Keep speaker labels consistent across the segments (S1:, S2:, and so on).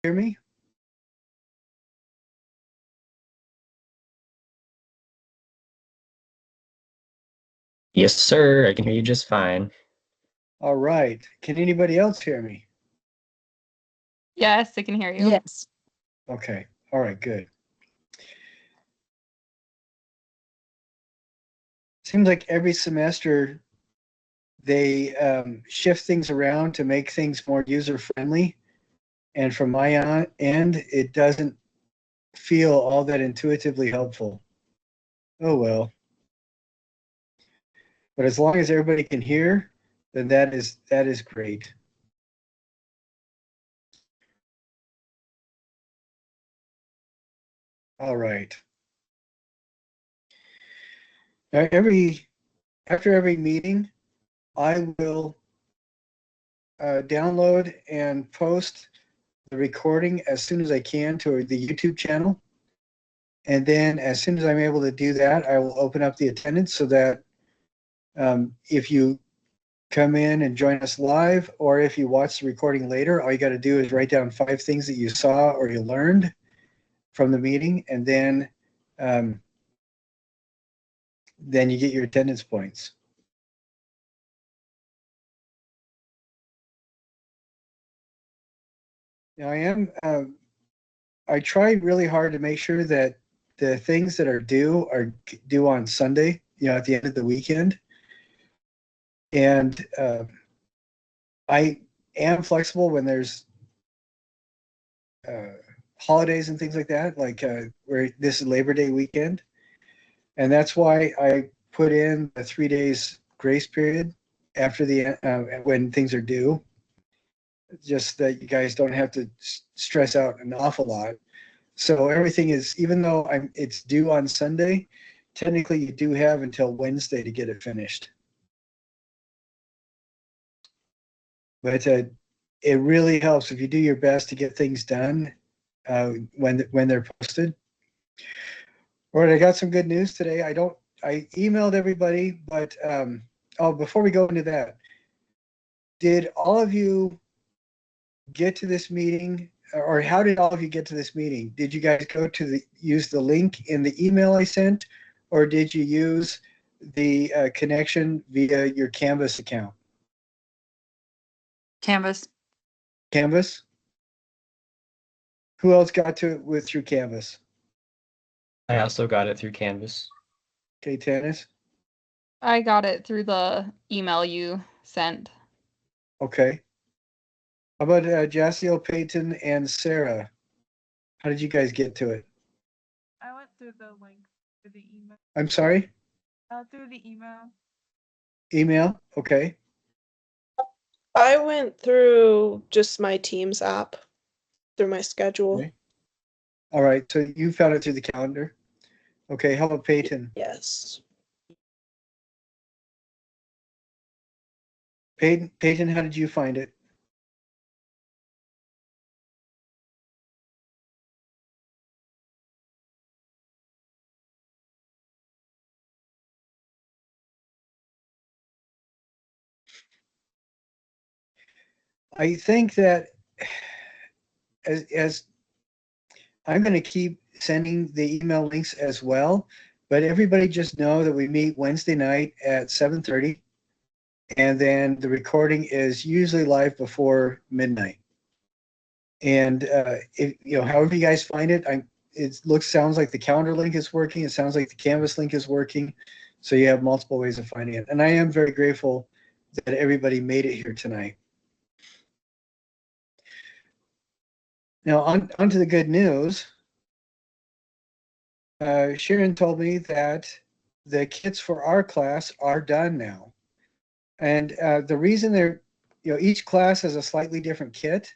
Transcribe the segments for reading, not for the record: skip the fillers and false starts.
S1: Hear me?
S2: Yes, sir. I can hear you just fine.
S1: All right. Can anybody else hear me?
S3: Yes, I can hear you.
S4: Yes.
S1: Okay. All right, good. Seems like every semester they shift things around to make things more user friendly. And from my end, it doesn't feel all that intuitively helpful. Oh well. But as long as everybody can hear, then that is great. All right. Now, after every meeting, I will download and post the recording as soon as I can to the YouTube channel. And then as soon as I'm able to do that, I will open up the attendance so that if you come in and join us live, or if you watch the recording later, all you got to do is write down 5 things that you saw or you learned from the meeting, and then you get your attendance points. Now I tried really hard to make sure that the things that are due on Sunday, at the end of the weekend. And I am flexible when there's uh, holidays and things like that, like where this is Labor Day weekend. And that's why I put in the 3 days grace period after when things are due, just that you guys don't have to stress out an awful lot. So everything is, even though it's due on Sunday, technically you do have until Wednesday to get it finished. But it really helps if you do your best to get things done when they're posted. All right, I got some good news today. I emailed everybody, but before we go into that, did all of you get to this meeting, or how did all of you get to this meeting? Did you guys use the link in the email I sent, or did you use the connection via your Canvas account?
S3: Canvas.
S1: Canvas? Who else got to it through Canvas?
S2: I also got it through Canvas.
S1: Okay, Tannis?
S3: I got it through the email you sent.
S1: Okay. How about Jaciel, Peyton, and Sarah? How did you guys get to it?
S5: I went through the link through the email.
S1: I'm sorry?
S5: Through the email.
S1: Email? Okay.
S4: I went through just my Teams app, through my schedule.
S1: Okay. All right, so you found it through the calendar. Okay, how about Peyton?
S4: Yes.
S1: Peyton, how did you find it? I think that as I'm going to keep sending the email links as well, but everybody just know that we meet Wednesday night at 7:30, and then the recording is usually live before midnight. And however you guys find it, sounds like the calendar link is working. It sounds like the Canvas link is working. So you have multiple ways of finding it. And I am very grateful that everybody made it here tonight. Now on to the good news. Sharon told me that the kits for our class are done now. And the reason each class has a slightly different kit.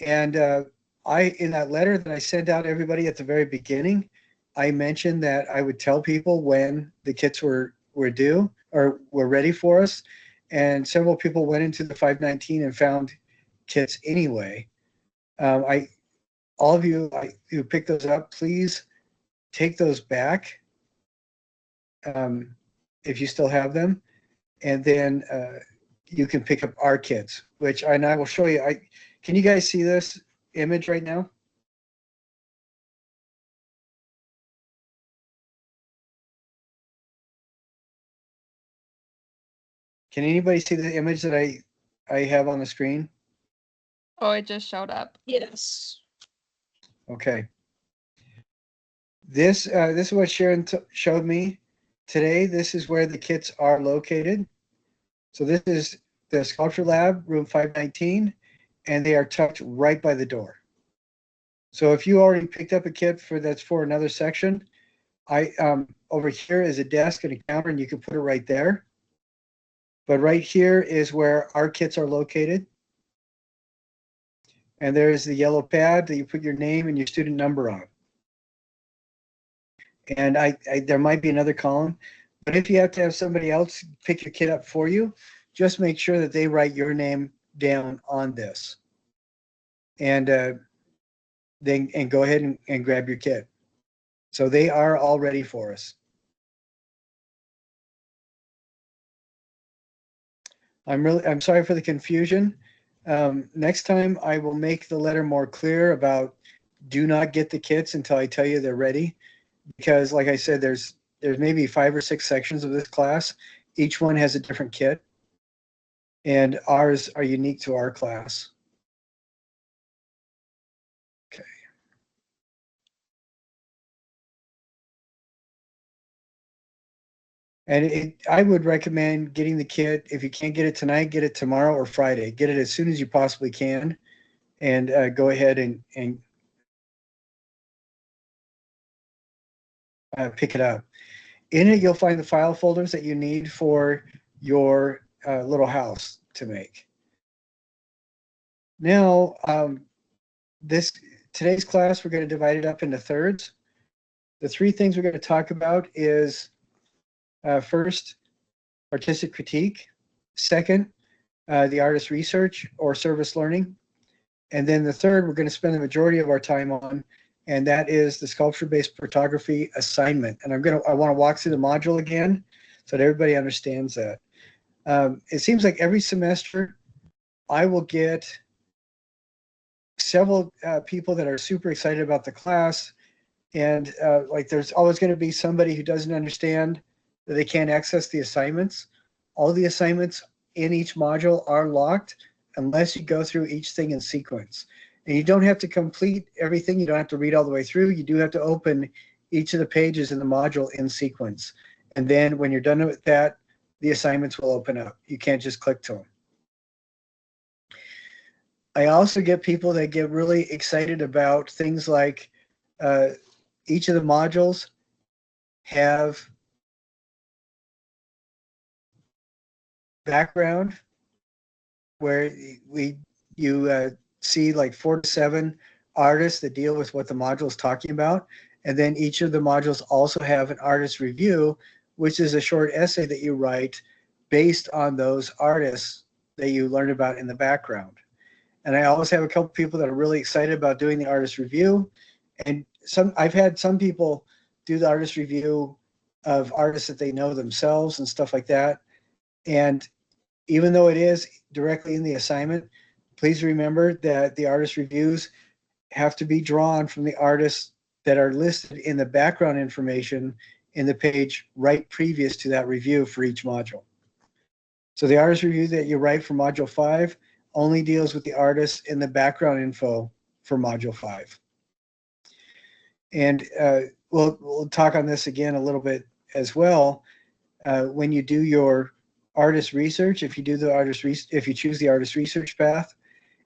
S1: And in that letter that I sent out everybody at the very beginning, I mentioned that I would tell people when the kits were due or were ready for us. And several people went into the 519 and found kits anyway. All of you who picked those up, please take those back if you still have them. And then you can pick up our kits, and I will show you. Can you guys see this? image right now? Can anybody see the image that I have on the screen?
S3: Oh, it just showed up.
S4: Yes.
S1: Okay. This is what Sharon showed me today. This is where the kits are located. So this is the sculpture lab, room 519, and they are tucked right by the door. So if you already picked up a kit that's for another section, over here is a desk and a counter, and you can put it right there. But right here is where our kits are located. And there's the yellow pad that you put your name and your student number on. And there might be another column, but if you have to have somebody else pick your kit up for you, just make sure that they write your name down on this. And then go ahead and grab your kit. So they are all ready for us. I'm sorry for the confusion. Next time I will make the letter more clear about do not get the kits until I tell you they're ready. Because like I said, there's maybe 5 or 6 sections of this class. Each one has a different kit. And ours are unique to our class. Okay. And I would recommend getting the kit. If you can't get it tonight, get it tomorrow or Friday. Get it as soon as you possibly can, and go ahead and pick it up. In it, you'll find the file folders that you need for your little house to make. Now, today's class, we're going to divide it up into thirds. The 3 things we're going to talk about is first, artistic critique. Second, the artist research or service learning. And then the third, we're going to spend the majority of our time on, and that is the sculpture-based photography assignment. And I want to walk through the module again so that everybody understands that. It seems like every semester I will get several people that are super excited about the class, and like there's always going to be somebody who doesn't understand that they can't access the assignments. All the assignments in each module are locked unless you go through each thing in sequence. And you don't have to complete everything. You don't have to read all the way through. You do have to open each of the pages in the module in sequence. And then when you're done with that, the assignments will open up. You can't just click to them. I also get people that get really excited about things like each of the modules have background where you see like 4 to 7 artists that deal with what the module is talking about. And then each of the modules also have an artist review, which is a short essay that you write based on those artists that you learned about in the background. And I always have a couple people that are really excited about doing the artist review. And I've had some people do the artist review of artists that they know themselves and stuff like that. And even though it is directly in the assignment, please remember that the artist reviews have to be drawn from the artists that are listed in the background information in the page right previous to that review for each module. So the artist review that you write for Module 5 only deals with the artists in the background info for Module 5. And we'll talk on this again a little bit as well. When you do your artist research, if you choose the artist research path,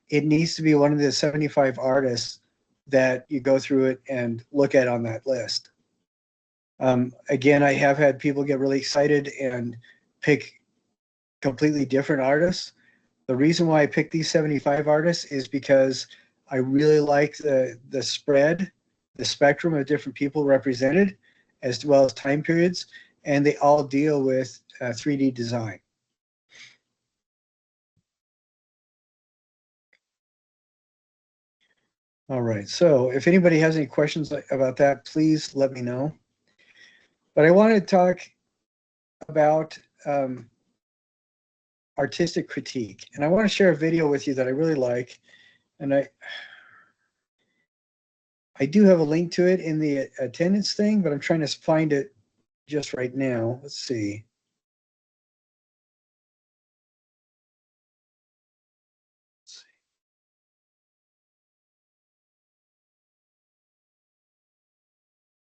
S1: it needs to be one of the 75 artists that you go through it and look at on that list. Again, I have had people get really excited and pick completely different artists. The reason why I picked these 75 artists is because I really like the spread, the spectrum of different people represented, as well as time periods, and they all deal with 3D design. All right, so if anybody has any questions about that, please let me know. But I want to talk about artistic critique, and I want to share a video with you that I really like. And I do have a link to it in the attendance thing, but I'm trying to find it just right now. Let's see.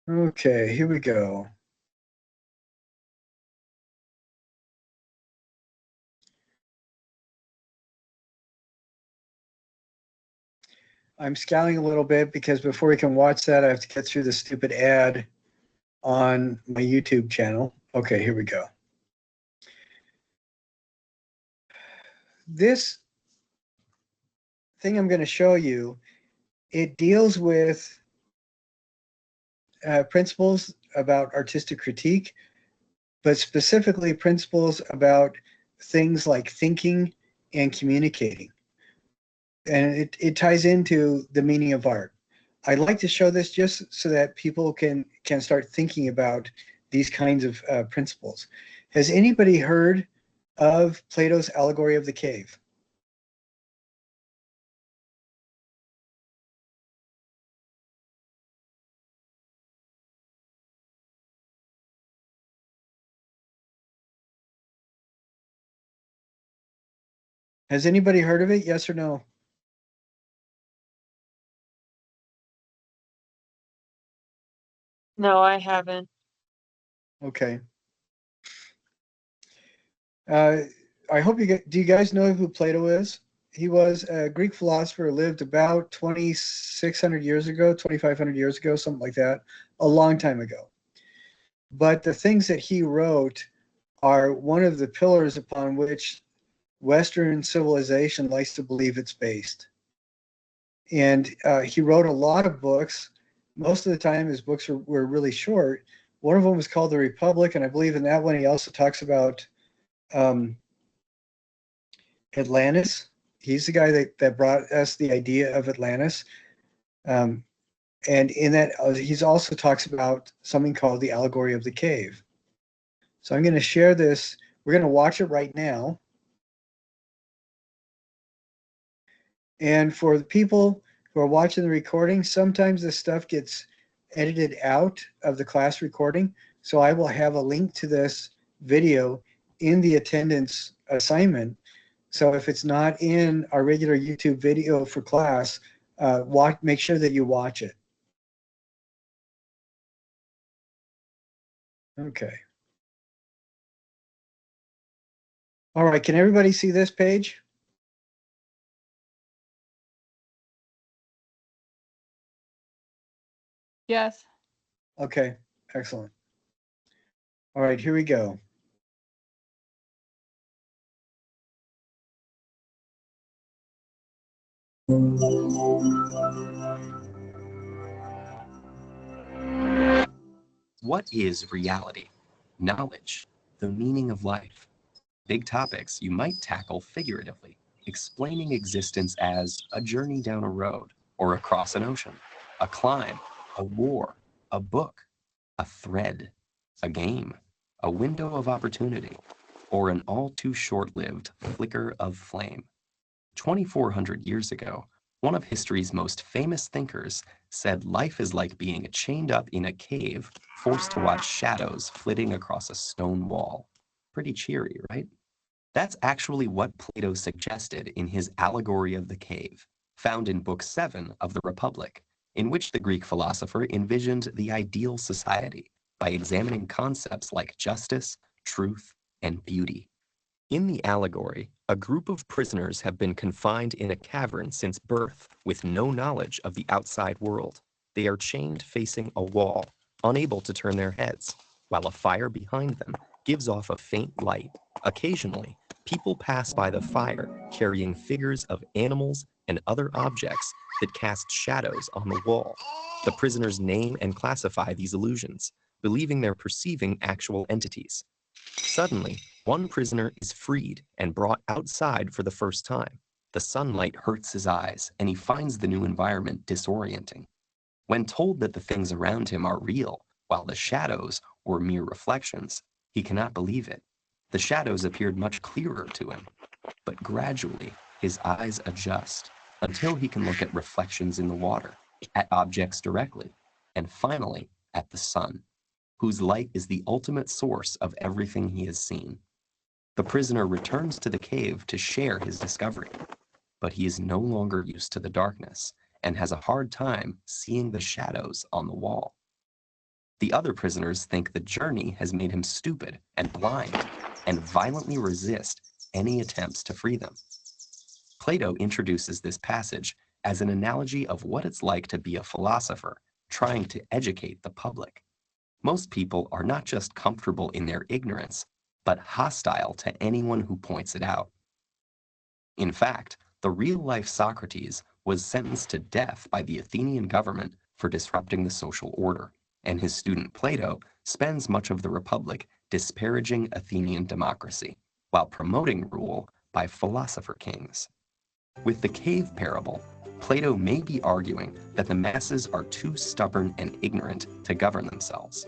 S1: Okay, here we go. I'm scowling a little bit because before we can watch that, I have to get through the stupid ad on my YouTube channel. Okay, here we go. This thing I'm going to show you, it deals with principles about artistic critique, but specifically principles about things like thinking and communicating. And it ties into the meaning of art. I'd like to show this just so that people can start thinking about these kinds of principles. Has anybody heard of Plato's allegory of the cave? Has anybody heard of it? Yes or no?
S6: No, I haven't.
S1: Okay. I hope you get, do you guys know who Plato is? He was a Greek philosopher who lived about 2,600 years ago, 2,500 years ago, something like that, a long time ago. But the things that he wrote are one of the pillars upon which Western civilization likes to believe it's based. And he wrote a lot of books. Most of the time, his books were really short. One of them was called The Republic, and I believe in that one he also talks about Atlantis. He's the guy that brought us the idea of Atlantis. And in that, he's also talks about something called the allegory of the cave. So I'm going to share this. We're going to watch it right now. And for the people who are watching the recording, sometimes this stuff gets edited out of the class recording. So I will have a link to this video in the attendance assignment. So if it's not in our regular YouTube video for class, make sure that you watch it. Okay. All right, can everybody see this page?
S3: Yes.
S1: Okay, excellent. All right, here we go.
S7: What is reality? Knowledge, the meaning of life. Big topics you might tackle figuratively, explaining existence as a journey down a road or across an ocean, a climb, a war, a book, a thread, a game, a window of opportunity, or an all too short-lived flicker of flame. 2,400 years ago, one of history's most famous thinkers said life is like being chained up in a cave, forced to watch shadows flitting across a stone wall. Pretty cheery, right? That's actually what Plato suggested in his Allegory of the Cave, found in Book 7 of the Republic, in which the Greek philosopher envisioned the ideal society by examining concepts like justice, truth, and beauty. In the allegory, a group of prisoners have been confined in a cavern since birth with no knowledge of the outside world. They are chained facing a wall, unable to turn their heads, while a fire behind them gives off a faint light. Occasionally, people pass by the fire carrying figures of animals and other objects that cast shadows on the wall. The prisoners name and classify these illusions, believing they're perceiving actual entities. Suddenly, one prisoner is freed and brought outside for the first time. The sunlight hurts his eyes, and he finds the new environment disorienting. When told that the things around him are real, while the shadows were mere reflections, he cannot believe it. The shadows appeared much clearer to him, but gradually his eyes adjust until he can look at reflections in the water. at objects directly, and finally at the sun, whose light is the ultimate source of everything he has seen. The prisoner returns to the cave to share his discovery, but he is no longer used to the darkness and has a hard time seeing the shadows on the wall. The other prisoners think the journey has made him stupid and blind and violently resist any attempts to free them. Plato introduces this passage as an analogy of what it's like to be a philosopher trying to educate the public. Most people are not just comfortable in their ignorance, but hostile to anyone who points it out. In fact, the real-life Socrates was sentenced to death by the Athenian government for disrupting the social order, and his student Plato spends much of the Republic disparaging Athenian democracy, while promoting rule by philosopher kings. With the cave parable, Plato may be arguing that the masses are too stubborn and ignorant to govern themselves.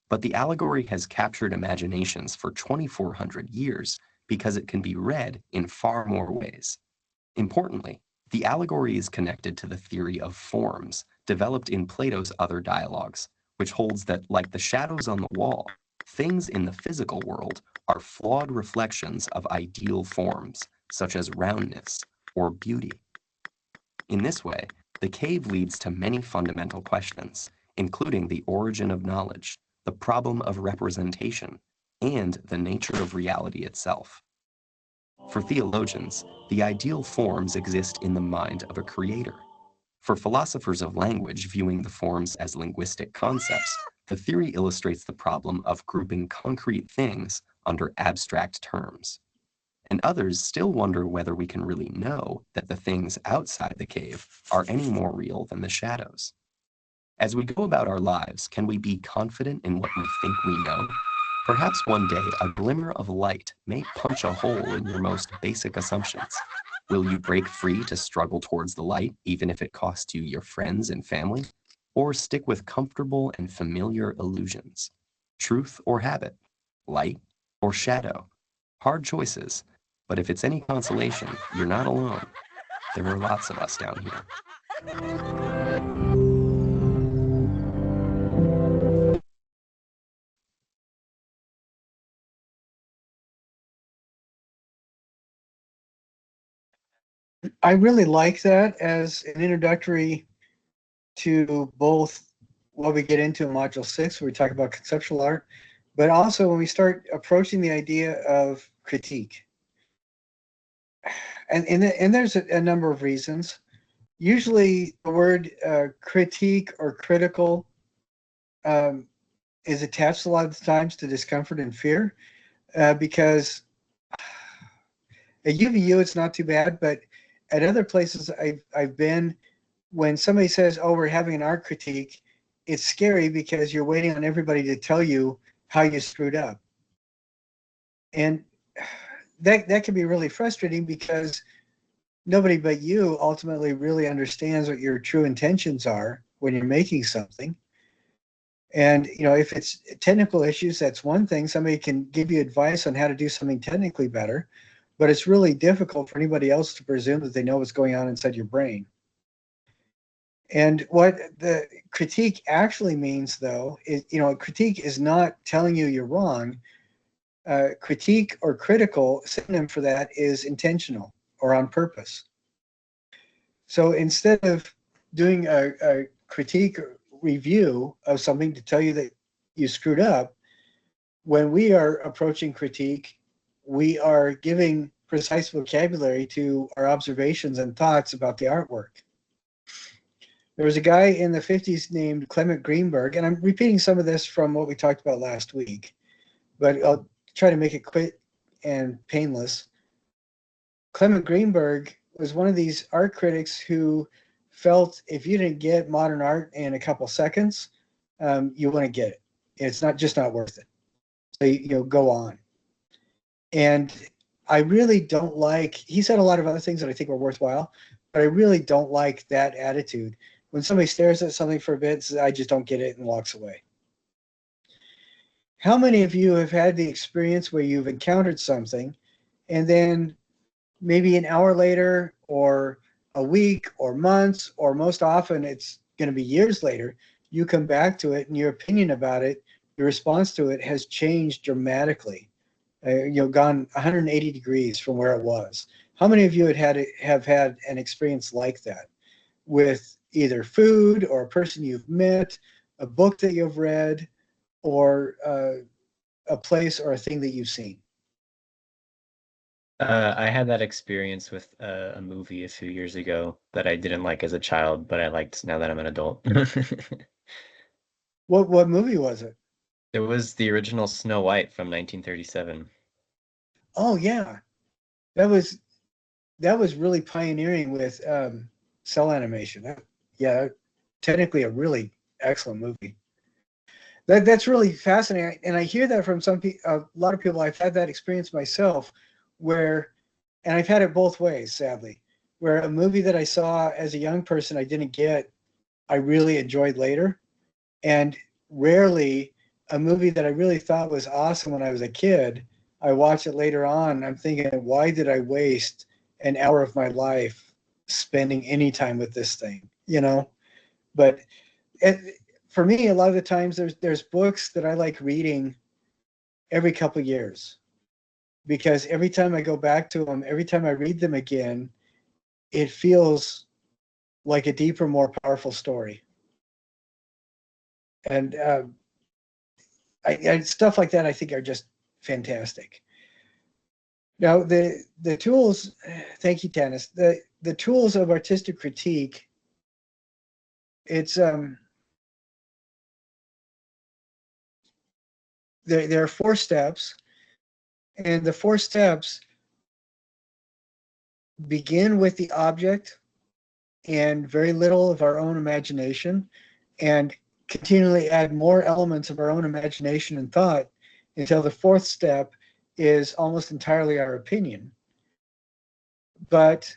S7: But the allegory has captured imaginations for 2,400 years because it can be read in far more ways. Importantly, the allegory is connected to the theory of forms developed in Plato's other dialogues, which holds that, like the shadows on the wall, things in the physical world are flawed reflections of ideal forms, such as roundness or beauty. In this way, the cave leads to many fundamental questions, including the origin of knowledge, the problem of representation, and the nature of reality itself. For theologians, the ideal forms exist in the mind of a creator. For philosophers of language viewing the forms as linguistic concepts, the theory illustrates the problem of grouping concrete things under abstract terms. And others still wonder whether we can really know that the things outside the cave are any more real than the shadows. As we go about our lives, can we be confident in what we think we know? Perhaps one day a glimmer of light may punch a hole in your most basic assumptions. Will you break free to struggle towards the light, even if it costs you your friends and family? Or stick with comfortable and familiar illusions? Truth or habit? Light or shadow? Hard choices, but if it's any consolation, you're not alone. There are lots of us down here.
S1: I really like that as an introductory to both what we get into in Module 6, where we talk about conceptual art, but also when we start approaching the idea of critique. And there's a number of reasons. Usually the word critique or critical is attached a lot of the times to discomfort and fear, because at UVU it's not too bad, but at other places I've been, when somebody says, oh, we're having an art critique, it's scary because you're waiting on everybody to tell you how you screwed up. And that can be really frustrating because nobody but you ultimately really understands what your true intentions are when you're making something. And if it's technical issues, that's one thing. Somebody can give you advice on how to do something technically better, but it's really difficult for anybody else to presume that they know what's going on inside your brain. And what the critique actually means, though, is, critique is not telling you you're wrong. Critique or critical, synonym for that is intentional or on purpose. So instead of doing a critique review of something to tell you that you screwed up, when we are approaching critique, we are giving precise vocabulary to our observations and thoughts about the artwork. There was a guy in the 50s named Clement Greenberg, and I'm repeating some of this from what we talked about last week, but I'll try to make it quick and painless. Clement Greenberg was one of these art critics who felt if you didn't get modern art in a couple seconds, you wouldn't get it. It's not worth it. So go on. And I really don't like, he said a lot of other things that I think were worthwhile, but I really don't like that attitude. When somebody stares at something for a bit, says, I just don't get it, and walks away. How many of you have had the experience where you've encountered something and then maybe an hour later or a week or months, or most often it's going to be years later, you come back to it and your opinion about it, your response to it has changed dramatically. Gone 180 degrees from where it was. How many of you have had an experience like that with either food or a person you've met, a book that you've read, or a place or a thing that you've seen?
S2: I had that experience with a movie a few years ago that I didn't like as a child, but I liked now that I'm an adult.
S1: What movie was it?
S2: It was the original Snow White from 1937.
S1: Oh yeah, that was really pioneering with cell animation. Yeah, technically a really excellent movie. That's really fascinating, and I hear that from a lot of people. I've had that experience myself, where, and I've had it both ways, sadly, where a movie that I saw as a young person I didn't get, I really enjoyed later, and rarely a movie that I really thought was awesome when I was a kid, I watch it later on, and I'm thinking, why did I waste an hour of my life spending any time with this thing? But for me, a lot of the times there's books that I like reading every couple of years, because every time I go back to them, every time I read them again, it feels like a deeper, more powerful story. And stuff like that, I think, are just fantastic. Now, the tools, thank you, Tanis. The tools of artistic critique, it's there are 4 steps, and the 4 steps begin with the object and very little of our own imagination, and continually add more elements of our own imagination and thought until the 4th step is almost entirely our opinion. But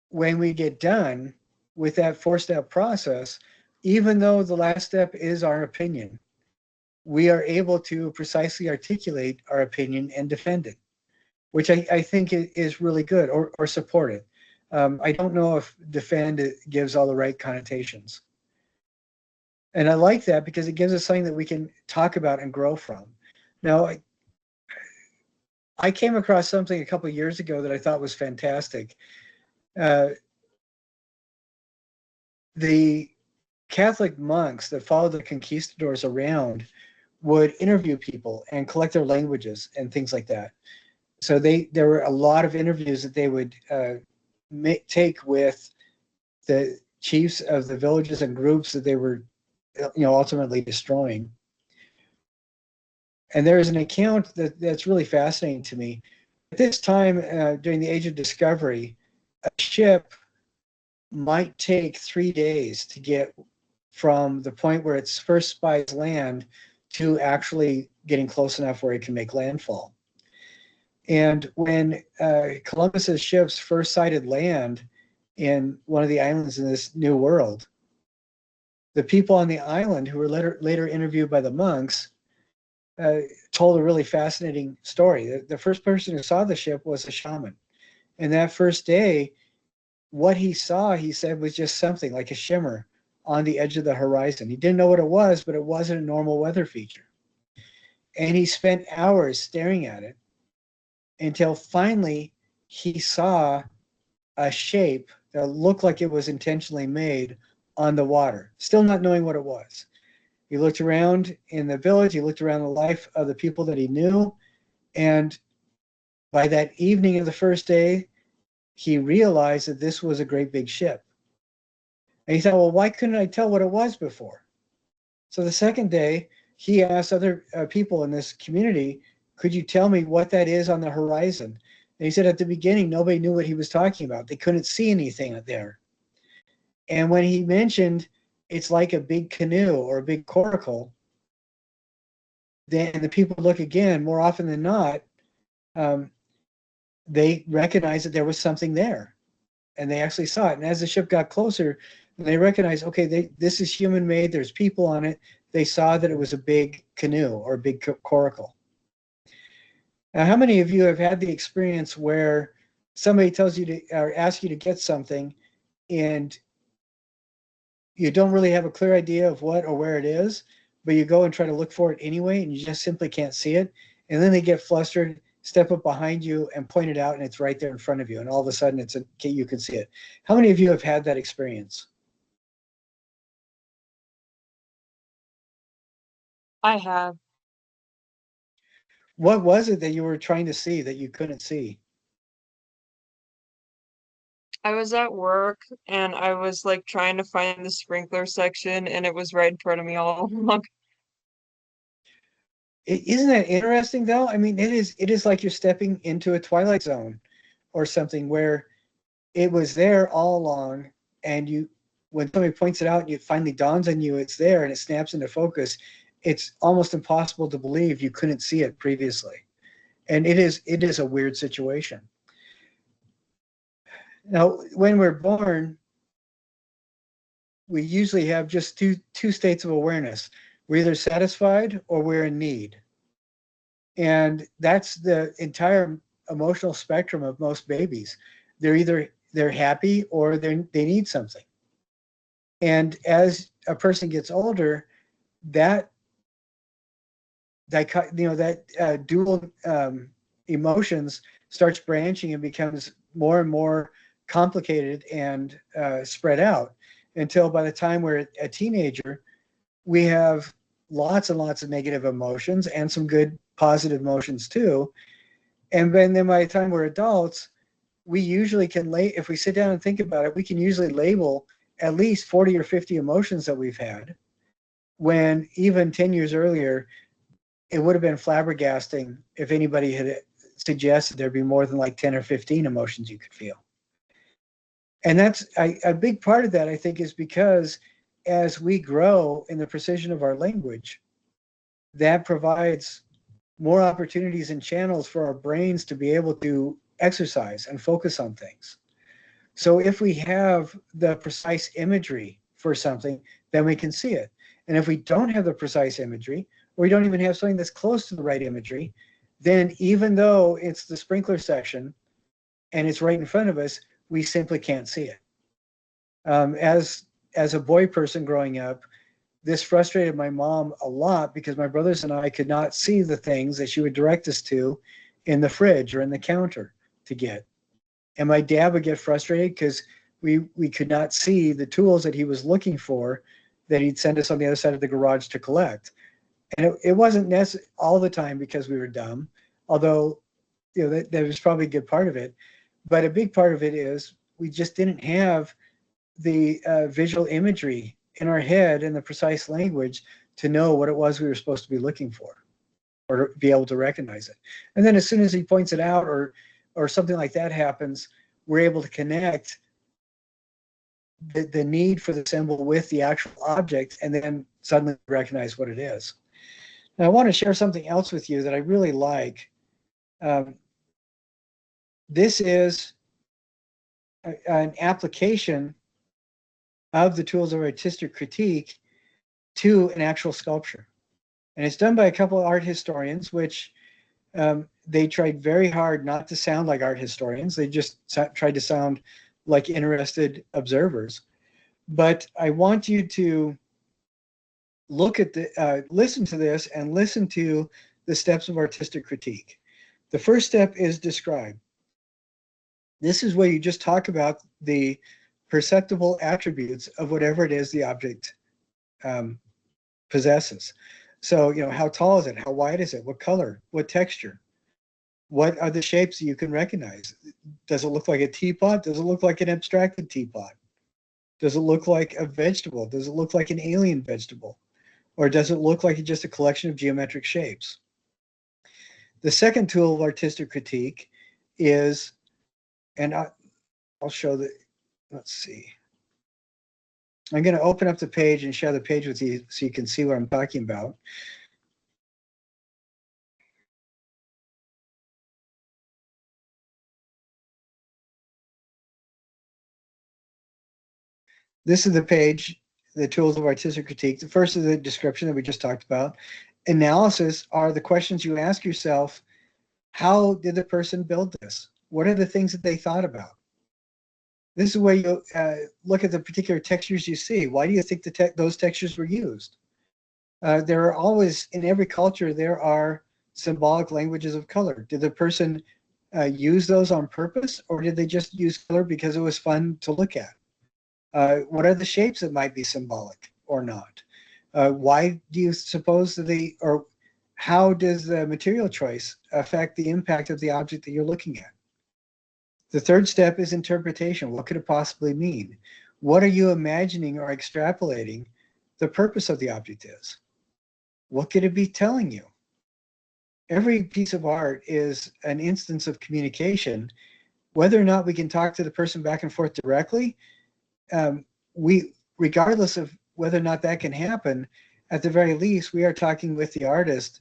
S1: when we get done with that 4-step process, even though the last step is our opinion, we are able to precisely articulate our opinion and defend it, which I think is really good, or support it. I don't know if defend it gives all the right connotations. And I like that because it gives us something that we can talk about and grow from. Now, I came across something a couple of years ago that I thought was fantastic. The Catholic monks that followed the conquistadors around would interview people and collect their languages and things like that. So there were a lot of interviews that they would take with the chiefs of the villages and groups that they were, ultimately destroying. And there is an account that's really fascinating to me. At this time, during the Age of Discovery, a ship might take 3 days to get from the point where it first spies land to actually getting close enough where it can make landfall. And when Columbus's ships first sighted land in one of the islands in this new world, the people on the island who were later interviewed by the monks told a really fascinating story. The first person who saw the ship was a shaman. And that first day, what he saw, he said, was just something like a shimmer on the edge of the horizon. He didn't know what it was, but it wasn't a normal weather feature. And he spent hours staring at it until finally he saw a shape that looked like it was intentionally made on the water, still not knowing what it was. He looked around in the village, he looked around the life of the people that he knew, and by that evening of the first day, he realized that this was a great big ship. And he thought, well, why couldn't I tell what it was before? So the second day, he asked other people in this community, could you tell me what that is on the horizon? And he said at the beginning, nobody knew what he was talking about. They couldn't see anything there. And when he mentioned it's like a big canoe or a big coracle, then the people look again, more often than not, they recognized that there was something there. And they actually saw it. And as the ship got closer, they recognized, okay, this is human made, there's people on it. They saw that it was a big canoe or a big coracle. Now, how many of you have had the experience where somebody tells you to, or asks you to get something, and you don't really have a clear idea of what or where it is, but you go and try to look for it anyway, and you just simply can't see it. And then they get flustered, step up behind you and point it out, and it's right there in front of you. And all of a sudden you can see it. How many of you have had that experience?
S6: I have.
S1: What was it that you were trying to see that you couldn't see?
S6: I was at work and I was like trying to find the sprinkler section and it was right in front of me all along.
S1: Isn't that interesting though? I mean, it is like you're stepping into a twilight zone or something where it was there all along, and when somebody points it out and it finally dawns on you it's there and it snaps into focus, it's almost impossible to believe you couldn't see it previously. And it is a weird situation. Now, when we're born, we usually have just two states of awareness. We're either satisfied or we're in need. And that's the entire emotional spectrum of most babies. They're happy or they need something. And as a person gets older, that dual emotions starts branching and becomes more and more complicated and spread out, until by the time we're a teenager, we have lots and lots of negative emotions and some good positive emotions too. And then by the time we're adults, we usually can if we sit down and think about it, we can usually label at least 40 or 50 emotions that we've had, when even 10 years earlier, it would have been flabbergasting if anybody had suggested there'd be more than like 10 or 15 emotions you could feel. And that's a big part of that, I think, is because as we grow in the precision of our language, that provides more opportunities and channels for our brains to be able to exercise and focus on things. So if we have the precise imagery for something, then we can see it. And if we don't have the precise imagery, or we don't even have something that's close to the right imagery, then even though it's the sprinkler section and it's right in front of us, we simply can't see it. As a boy person growing up, this frustrated my mom a lot because my brothers and I could not see the things that she would direct us to in the fridge or in the counter to get. And my dad would get frustrated because we could not see the tools that he was looking for that he'd send us on the other side of the garage to collect. And it wasn't necessary all the time because we were dumb, although that was probably a good part of it. But a big part of it is we just didn't have the visual imagery in our head and the precise language to know what it was we were supposed to be looking for, or to be able to recognize it. And then as soon as he points it out, or something like that happens, we're able to connect the need for the symbol with the actual object, and then suddenly recognize what it is. Now, I want to share something else with you that I really like. This is an application of the tools of artistic critique to an actual sculpture. And it's done by a couple of art historians, which they tried very hard not to sound like art historians. They just tried to sound like interested observers. But I want you to look at listen to this and listen to the steps of artistic critique. The first step is describe. This is where you just talk about the perceptible attributes of whatever it is the object possesses. So, how tall is it? How wide is it? What color? What texture? What are the shapes that you can recognize? Does it look like a teapot? Does it look like an abstracted teapot? Does it look like a vegetable? Does it look like an alien vegetable? Or does it look like just a collection of geometric shapes? The second tool of artistic critique is, and I'll show that, let's see. I'm going to open up the page and share the page with you so you can see what I'm talking about. This is the page, the tools of artistic critique. The first is the description that we just talked about. Analysis are the questions you ask yourself. How did the person build this? What are the things that they thought about? This is where you look at the particular textures you see. Why do you think those textures were used? There are always, in every culture, there are symbolic languages of color. Did the person use those on purpose, or did they just use color because it was fun to look at? What are the shapes that might be symbolic or not? Why do you suppose that or how does the material choice affect the impact of the object that you're looking at? The third step is interpretation. What could it possibly mean? What are you imagining or extrapolating the purpose of the object is? What could it be telling you? Every piece of art is an instance of communication. Whether or not we can talk to the person back and forth directly, regardless of whether or not that can happen, at the very least, we are talking with the artist,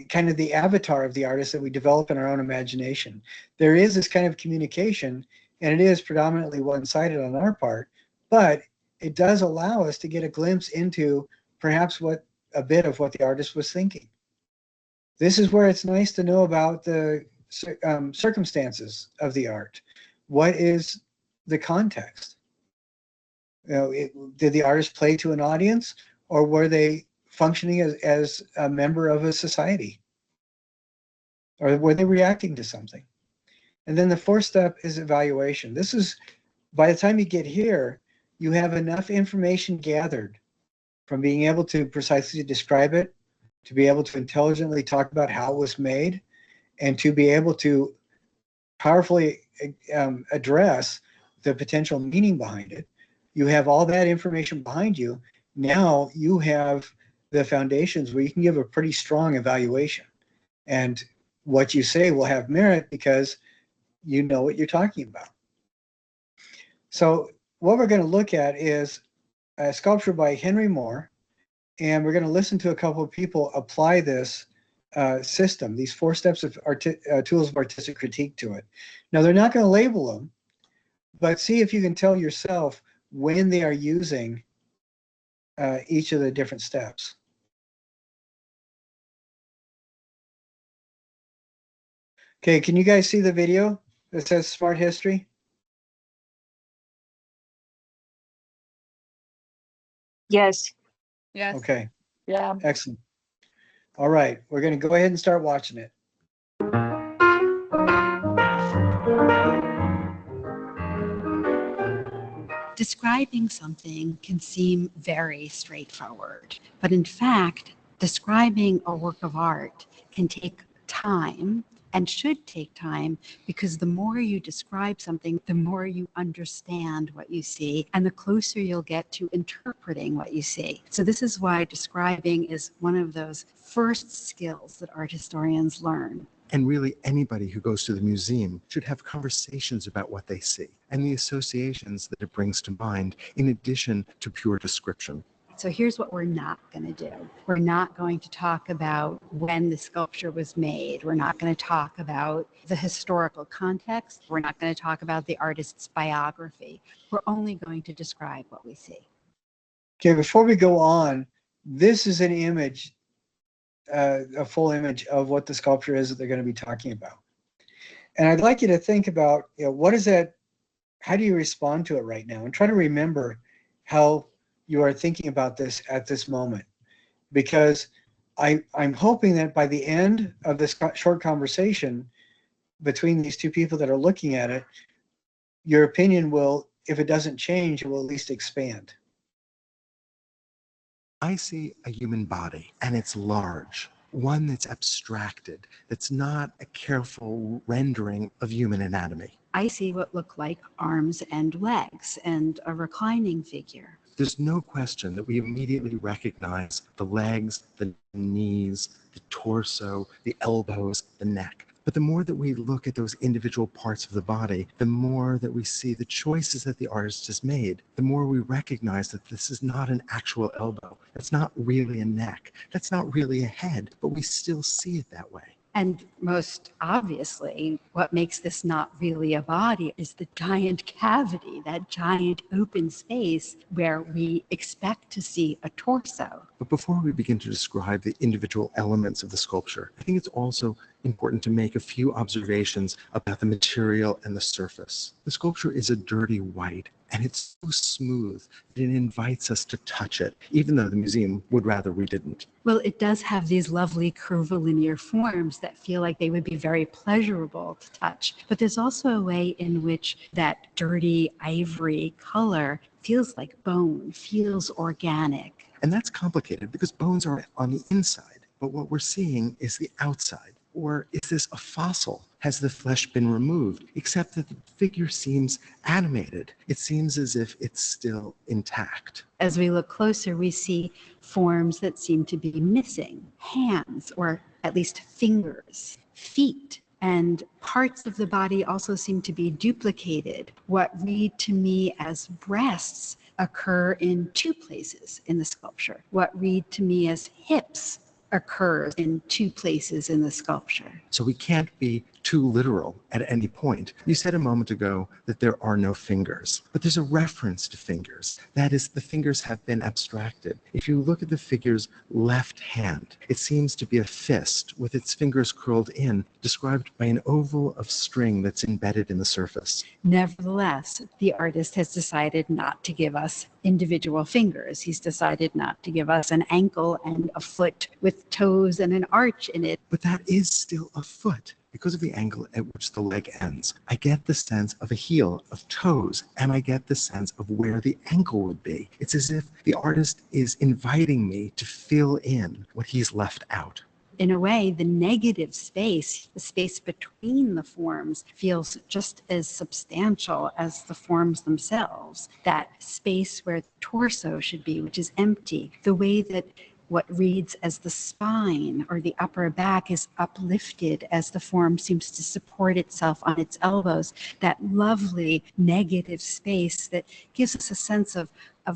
S1: kind of the avatar of the artist that we develop in our own imagination. There is this kind of communication, and it is predominantly one-sided on our part, but it does allow us to get a glimpse into perhaps a bit of what the artist was thinking. This is where it's nice to know about the circumstances of the art. What is the context? Did the artist play to an audience, or were they functioning as a member of a society? Or were they reacting to something? And then the fourth step is evaluation. This is, by the time you get here, you have enough information gathered from being able to precisely describe it, to be able to intelligently talk about how it was made, and to be able to powerfully address the potential meaning behind it. You have all that information behind you. Now you have the foundations where you can give a pretty strong evaluation. And what you say will have merit because you know what you're talking about. So what we're going to look at is a sculpture by Henry Moore, and we're going to listen to a couple of people apply this system, these 4 steps of tools of artistic critique to it. Now, they're not going to label them, but see if you can tell yourself when they are using each of the different steps. Okay, can you guys see the video that says Smart History?
S6: Yes.
S3: Yes.
S1: Okay,
S3: Yeah.
S1: excellent. All right, we're going to go ahead and start watching it.
S8: Describing something can seem very straightforward, but in fact, describing a work of art can take time and should take time, because the more you describe something, the more you understand what you see and the closer you'll get to interpreting what you see. So this is why describing is one of those first skills that art historians learn.
S9: And really, anybody who goes to the museum should have conversations about what they see and the associations that it brings to mind, in addition to pure description.
S8: So here's what we're not going to do. We're not going to talk about when the sculpture was made. We're not going to talk about the historical context. We're not going to talk about the artist's biography. We're only going to describe what we see.
S1: Okay, before we go on, this is an image, a full image of what the sculpture is that they're going to be talking about. And I'd like you to think about, what is that, how do you respond to it right now? And try to remember how you are thinking about this at this moment. Because I'm hoping that by the end of this short conversation between these two people that are looking at it, your opinion will, if it doesn't change, it will at least expand.
S9: I see a human body, and it's large, one that's abstracted, that's not a careful rendering of human anatomy.
S8: I see what look like arms and legs and a reclining figure.
S9: There's no question that we immediately recognize the legs, the knees, the torso, the elbows, the neck. But the more that we look at those individual parts of the body, the more that we see the choices that the artist has made, the more we recognize that this is not an actual elbow. That's not really a neck. That's not really a head, but we still see it that way.
S8: And most obviously, what makes this not really a body is the giant cavity, that giant open space where we expect to see a torso.
S9: But before we begin to describe the individual elements of the sculpture, I think it's also important to make a few observations about the material and the surface. The sculpture is a dirty white, and it's so smooth that it invites us to touch it, even though the museum would rather we didn't.
S8: Well, it does have these lovely curvilinear forms that feel like they would be very pleasurable to touch. But there's also a way in which that dirty ivory color feels like bone, feels organic.
S9: And that's complicated because bones are on the inside, but what we're seeing is the outside. Or is this a fossil? Has the flesh been removed? Except that the figure seems animated. It seems as if it's still intact.
S8: As we look closer, we see forms that seem to be missing. Hands, or at least fingers, feet, and parts of the body also seem to be duplicated. What read to me as breasts occur in two places in the sculpture. What read to me as hips occurs in two places in the sculpture.
S9: So we can't be too literal at any point. You said a moment ago that there are no fingers, but there's a reference to fingers. That is, the fingers have been abstracted. If you look at the figure's left hand, it seems to be a fist with its fingers curled in, described by an oval of string that's embedded in the surface.
S8: Nevertheless, the artist has decided not to give us individual fingers. He's decided not to give us an ankle and a foot with toes and an arch in it.
S9: But that is still a foot. Because of the angle at which the leg ends, I get the sense of a heel, of toes, and I get the sense of where the ankle would be. It's as if the artist is inviting me to fill in what he's left out.
S8: In a way, the negative space, the space between the forms, feels just as substantial as the forms themselves. That space where the torso should be, which is empty. The way that what reads as the spine or the upper back is uplifted as the form seems to support itself on its elbows. That lovely negative space that gives us a sense of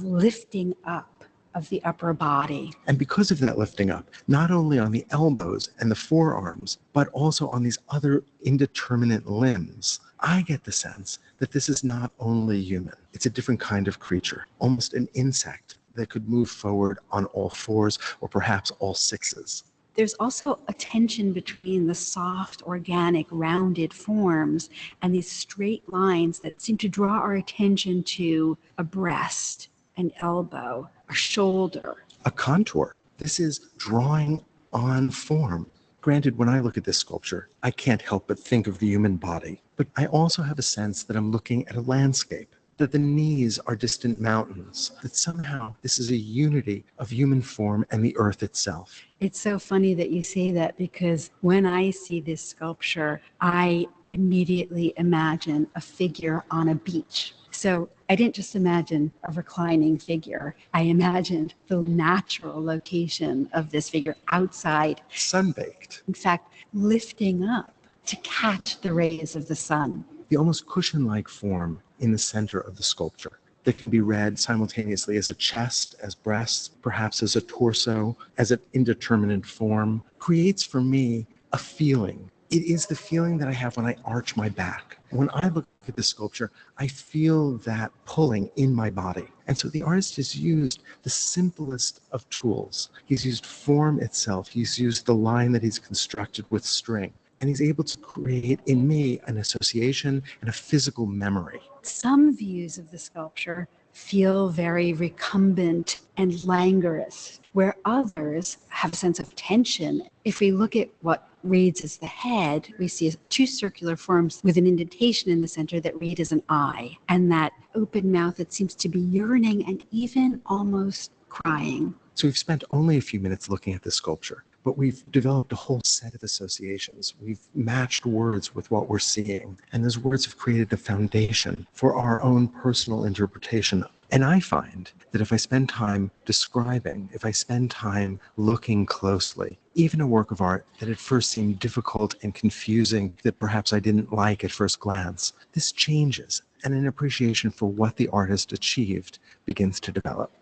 S8: lifting up of the upper body.
S9: And because of that lifting up, not only on the elbows and the forearms, but also on these other indeterminate limbs, I get the sense that this is not only human. It's a different kind of creature, almost an insect that could move forward on all fours or perhaps all sixes.
S8: There's also a tension between the soft, organic, rounded forms and these straight lines that seem to draw our attention to a breast, an elbow, a shoulder.
S9: A contour. This is drawing on form. Granted, when I look at this sculpture, I can't help but think of the human body, but I also have a sense that I'm looking at a landscape, that the knees are distant mountains, that somehow this is a unity of human form and the earth itself.
S8: It's so funny that you say that, because when I see this sculpture, I immediately imagine a figure on a beach. So I didn't just imagine a reclining figure. I imagined the natural location of this figure outside.
S9: Sunbaked.
S8: In fact, lifting up to catch the rays of the sun.
S9: The almost cushion-like form in the center of the sculpture that can be read simultaneously as a chest, as breasts, perhaps as a torso, as an indeterminate form, creates for me a feeling. It is the feeling that I have when I arch my back. When I look at the sculpture, I feel that pulling in my body. And so the artist has used the simplest of tools. He's used form itself. He's used the line that he's constructed with string. And he's able to create in me an association and a physical memory.
S8: Some views of the sculpture feel very recumbent and languorous, where others have a sense of tension. If we look at what reads as the head, we see two circular forms with an indentation in the center that read as an eye, and that open mouth that seems to be yearning and even almost crying.
S9: So we've spent only a few minutes looking at this sculpture, but we've developed a whole set of associations. We've matched words with what we're seeing, and those words have created a foundation for our own personal interpretation. And I find that if I spend time describing, if I spend time looking closely, even a work of art that at first seemed difficult and confusing, that perhaps I didn't like at first glance, this changes, and an appreciation for what the artist achieved begins to develop.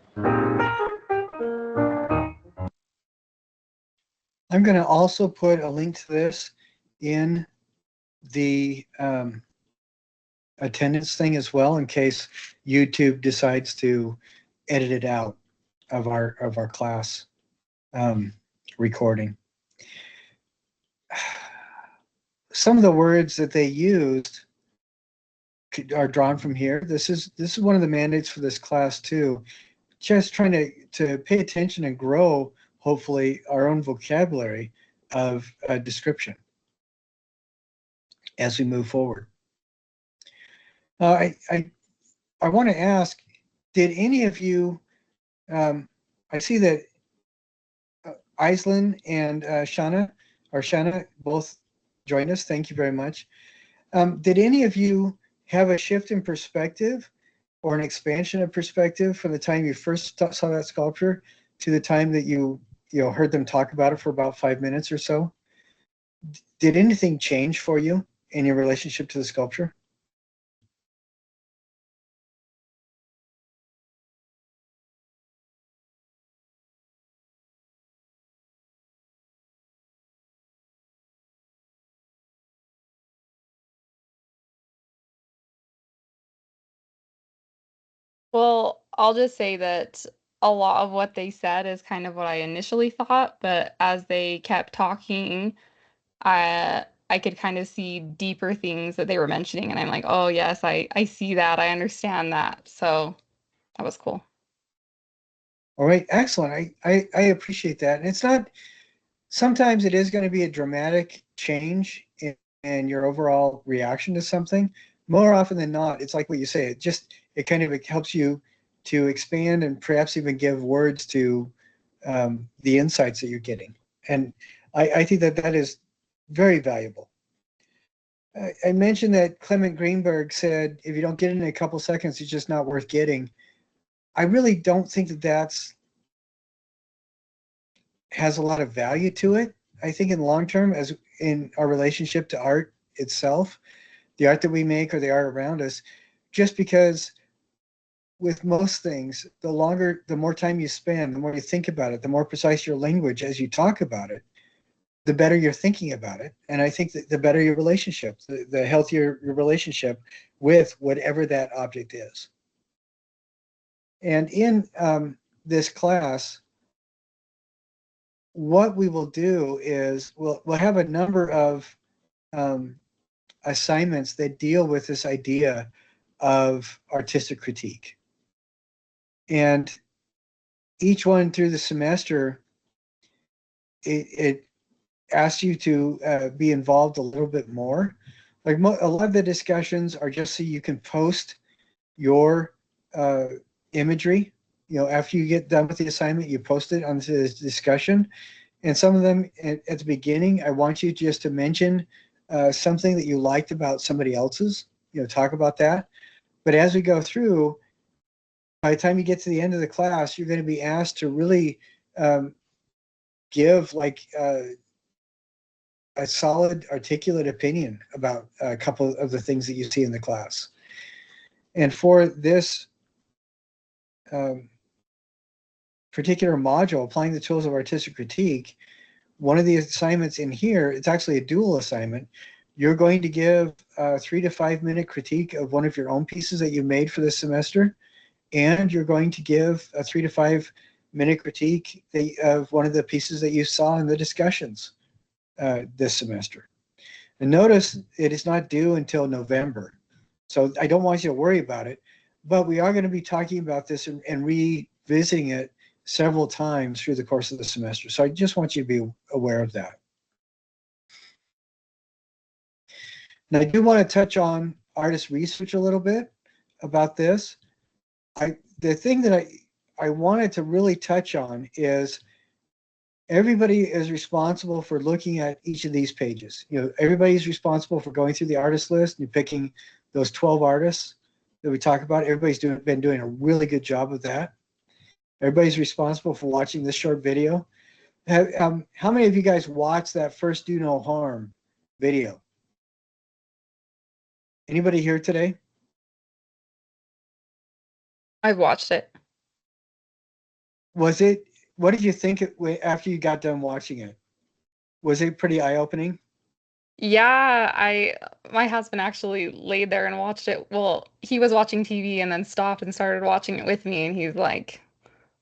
S1: I'm going to also put a link to this in the attendance thing as well, in case YouTube decides to edit it out of our class. recording. Some of the words that they used are drawn from here. This is one of the mandates for this class too. Just trying to pay attention and grow, hopefully, our own vocabulary of description as we move forward. I want to ask, did any of you, I see that Aislinn and Shana both joined us. Thank you very much. Did any of you have a shift in perspective or an expansion of perspective from the time you first saw that sculpture to the time that you heard them talk about it for about 5 minutes or so? Did anything change for you in your relationship to the sculpture?
S3: Well, I'll just say that a lot of what they said is kind of what I initially thought, but as they kept talking, I could kind of see deeper things that they were mentioning, and I'm like, oh yes, I see that, I understand that. So that was cool.
S1: All right, excellent. I appreciate that. And it's not, sometimes it is going to be a dramatic change in your overall reaction to something. More often than not, it's like what you say, it kind of helps you to expand and perhaps even give words to the insights that you're getting. And I think that is very valuable. I mentioned that Clement Greenberg said, if you don't get it in a couple seconds, it's just not worth getting. I really don't think that's has a lot of value to it. I think in the long term, as in our relationship to art itself, the art that we make or the art around us, just because with most things, the more time you spend, the more you think about it, the more precise your language as you talk about it, the better you're thinking about it. And I think that the better your relationship, the healthier your relationship with whatever that object is. And in this class, what we will do is we'll have a number of assignments that deal with this idea of artistic critique. And each one through the semester, it asks you to be involved a little bit more. Like a lot of the discussions are just so you can post your imagery. After you get done with the assignment, you post it onto this discussion. And some of them at the beginning, I want you just to mention something that you liked about somebody else's, talk about that. But as we go through, by the time you get to the end of the class, you're going to be asked to really give like a solid, articulate opinion about a couple of the things that you see in the class. And for this particular module, applying the tools of artistic critique, one of the assignments in here, it's actually a dual assignment. You're going to give a 3 to 5 minute critique of one of your own pieces that you made for this semester, and you're going to give a 3 to 5 minute critique of one of the pieces that you saw in the discussions this semester. And notice it is not due until November. So I don't want you to worry about it, but we are going to be talking about this and revisiting it several times through the course of the semester. So I just want you to be aware of that. Now I do want to touch on artist research a little bit about this. The thing that I wanted to really touch on is everybody is responsible for looking at each of these pages. Everybody's responsible for going through the artist list and picking those 12 artists that we talk about. Everybody's been doing a really good job of that. Everybody's responsible for watching this short video. How many of you guys watched that first Do No Harm video? Anybody here today?
S3: I've watched it.
S1: What did you think after you got done watching it? Was it pretty eye-opening?
S3: Yeah, my husband actually laid there and watched it. Well, he was watching TV and then stopped and started watching it with me, and he's like,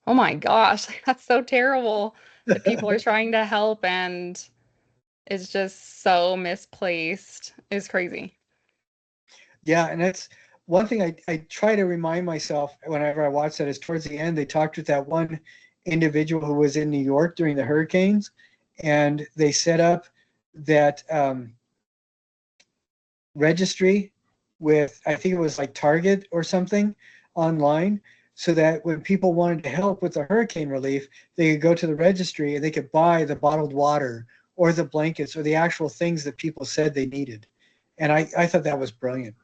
S3: "Oh my gosh, that's so terrible." that people are trying to help and it's just so misplaced. It's crazy.
S1: Yeah, and that's one thing I try to remind myself whenever I watch that is towards the end, they talked with that one individual who was in New York during the hurricanes, and they set up that registry with, I think it was like Target or something online, so that when people wanted to help with the hurricane relief, they could go to the registry and they could buy the bottled water or the blankets or the actual things that people said they needed. And I thought that was brilliant.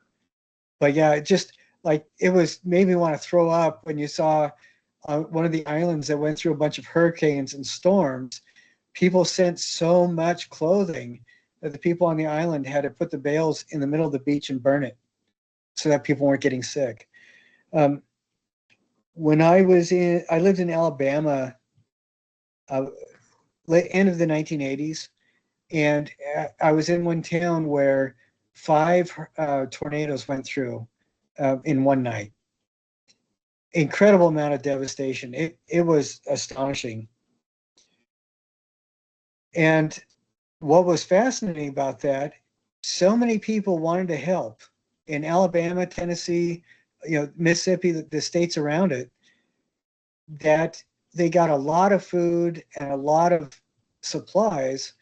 S1: But yeah, it just like it was made me want to throw up when you saw one of the islands that went through a bunch of hurricanes and storms. People sent so much clothing that the people on the island had to put the bales in the middle of the beach and burn it so that people weren't getting sick. When I lived in Alabama, end of the 1980s, and I was in one town where 5 tornadoes went through in one night. Incredible amount of devastation. It was astonishing. And what was fascinating about that, so many people wanted to help in Alabama, Tennessee, Mississippi, the states around it, that they got a lot of food and a lot of supplies.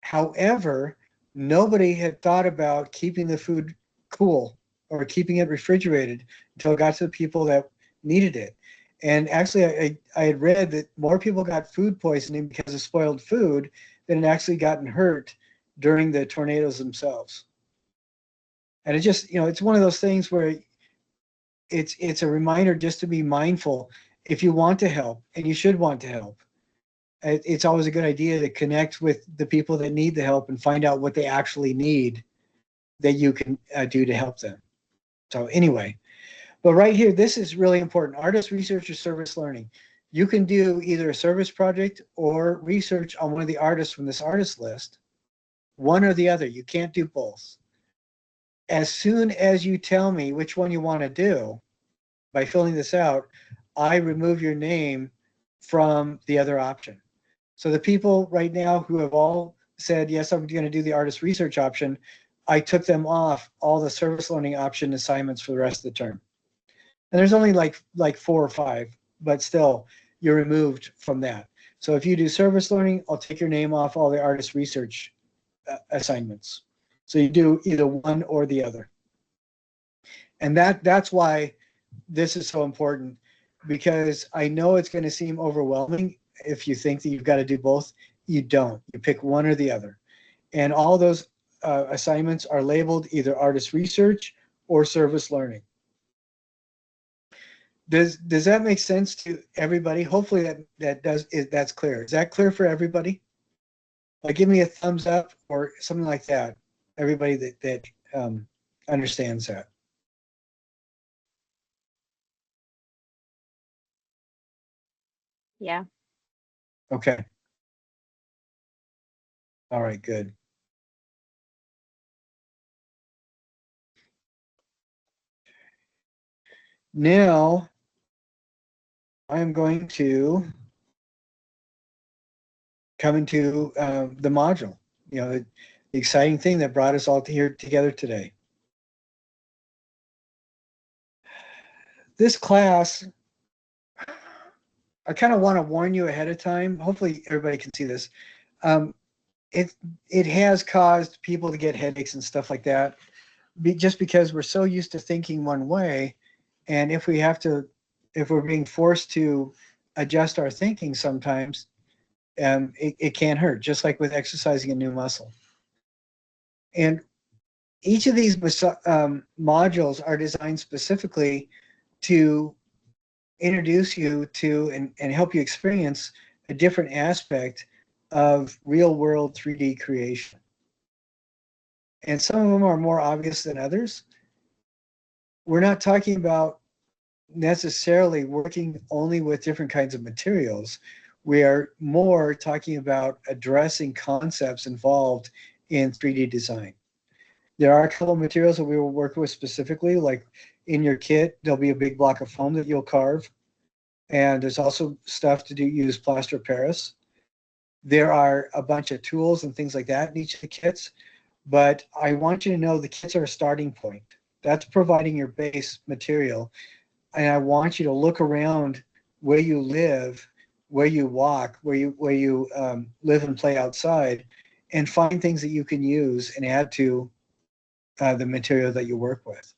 S1: However, nobody had thought about keeping the food cool or keeping it refrigerated until it got to the people that needed it. And actually, I had read that more people got food poisoning because of spoiled food than had actually gotten hurt during the tornadoes themselves. And it just, it's one of those things where it's a reminder just to be mindful if you want to help, and you should want to help. It's always a good idea to connect with the people that need the help and find out what they actually need that you can do to help them. So anyway, but right here, this is really important. Artist research or service learning. You can do either a service project or research on one of the artists from this artist list, one or the other. You can't do both. As soon as you tell me which one you want to do by filling this out, I remove your name from the other option. So the people right now who have all said, yes, I'm going to do the artist research option, I took them off all the service learning option assignments for the rest of the term. And there's only like 4 or 5, but still you're removed from that. So if you do service learning, I'll take your name off all the artist research assignments. So you do either one or the other. And that's why this is so important, because I know it's going to seem overwhelming if you think that you've got to do both. You don't. You pick one or the other. And all those assignments are labeled either artist research or service learning. Does that make sense to everybody? Hopefully that's clear. Is that clear for everybody? Like, give me a thumbs up or something like that. Everybody that understands that.
S10: Yeah.
S1: Okay. All right, good. Now, I'm going to come into the module, the exciting thing that brought us all here together today. This class, I kind of want to warn you ahead of time. Hopefully everybody can see this. It has caused people to get headaches and stuff like that, just because we're so used to thinking one way. And if we're being forced to adjust our thinking sometimes, it can hurt, just like with exercising a new muscle. And each of these modules are designed specifically to introduce you to and help you experience a different aspect of real world 3D creation. And some of them are more obvious than others. We're not talking about necessarily working only with different kinds of materials. We are more talking about addressing concepts involved in 3D design. There are a couple of materials that we will work with specifically, like in your kit, there'll be a big block of foam that you'll carve. And there's also stuff to use plaster of Paris. There are a bunch of tools and things like that in each of the kits, but I want you to know the kits are a starting point. That's providing your base material. And I want you to look around where you live, where you walk, where you live and play outside, and find things that you can use and add to the material that you work with.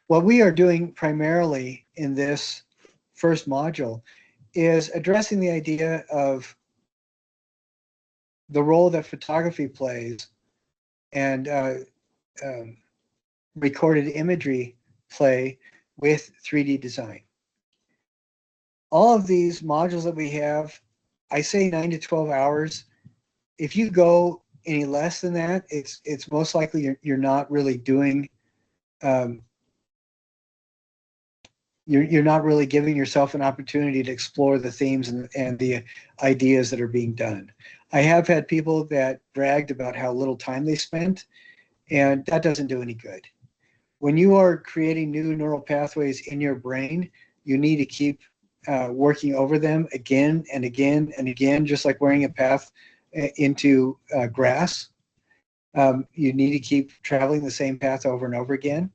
S1: What we are doing primarily in this first module is addressing the idea of the role that photography plays and recorded imagery play with 3D design. All of these modules that we have, I say 9 to 12 hours. If you go any less than that, it's most likely you're not really doing, you're not really giving yourself an opportunity to explore the themes and the ideas that are being done. I have had people that bragged about how little time they spent, and that doesn't do any good. When you are creating new neural pathways in your brain, you need to keep working over them again and again and again, just like wearing a path into grass. You need to keep traveling the same path over and over again.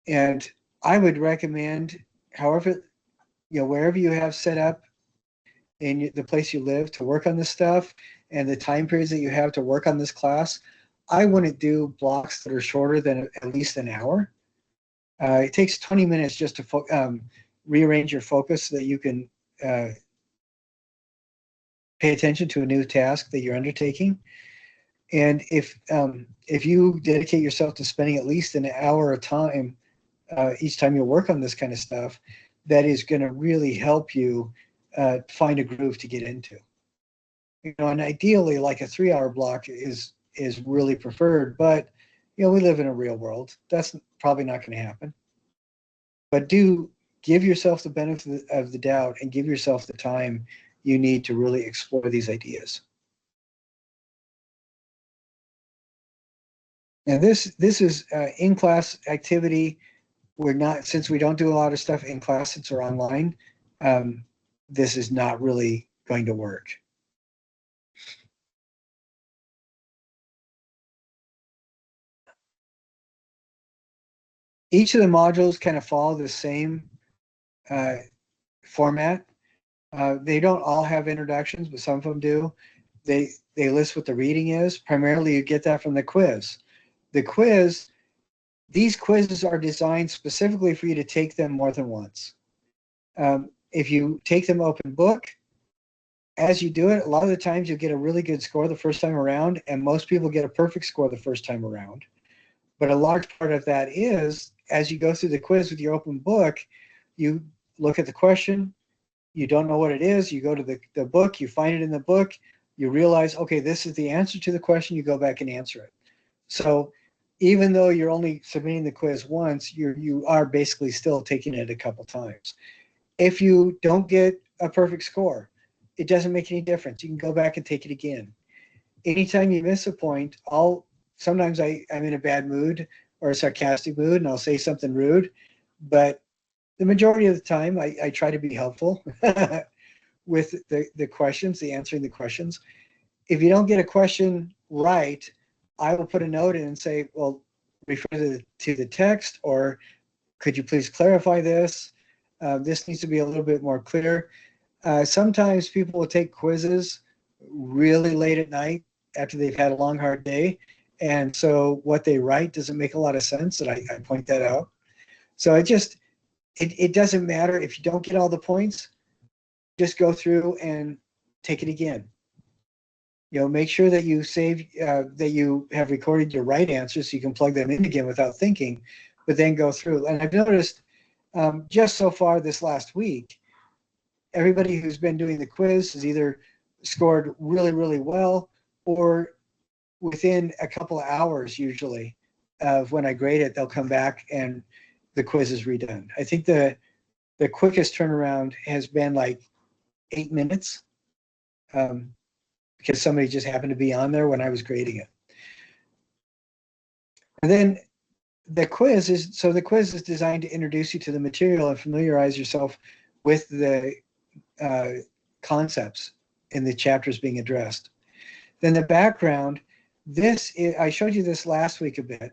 S1: And I would recommend, however, wherever you have set up in the place you live to work on this stuff and the time periods that you have to work on this class, I wouldn't do blocks that are shorter than at least an hour. It takes 20 minutes just to rearrange your focus so that you can pay attention to a new task that you're undertaking. And if you dedicate yourself to spending at least an hour of time each time you work on this kind of stuff, that is going to really help you find a groove to get into. And ideally, like a 3-hour block is really preferred, but we live in a real world. That's probably not going to happen. But do give yourself the benefit of the doubt and give yourself the time you need to really explore these ideas. And this is in-class activity. Since we don't do a lot of stuff in class, since we're online, this is not really going to work. Each of the modules kind of follow the same format. They don't all have introductions, but some of them do. They list what the reading is. Primarily, you get that from the quiz. These quizzes are designed specifically for you to take them more than once. If you take them open book, as you do it, a lot of the times you'll get a really good score the first time around, and most people get a perfect score the first time around. But a large part of that is, as you go through the quiz with your open book, you look at the question, you don't know what it is, you go to the book, you find it in the book, you realize, okay, this is the answer to the question, you go back and answer it. So even though you're only submitting the quiz once, you are basically still taking it a couple times. If you don't get a perfect score, it doesn't make any difference. You can go back and take it again. Anytime you miss a point, sometimes I'm in a bad mood or a sarcastic mood, and I'll say something rude, but the majority of the time I try to be helpful with the questions, answering the questions. If you don't get a question right, I will put a note in and say, well, refer to the text, or could you please clarify this? This needs to be a little bit more clear. Sometimes people will take quizzes really late at night after they've had a long, hard day. And so what they write doesn't make a lot of sense, and I point that out. So it doesn't matter if you don't get all the points, just go through and take it again. Make sure that you save, that you have recorded your right answers so you can plug them in again without thinking, but then go through. And I've noticed just so far this last week, everybody who's been doing the quiz has either scored really, really well, or within a couple of hours usually of when I grade it, they'll come back and the quiz is redone. I think the quickest turnaround has been like 8 minutes because somebody just happened to be on there when I was grading it. And then the quiz is designed to introduce you to the material and familiarize yourself with the concepts in the chapters being addressed. Then the background, I showed you this last week a bit.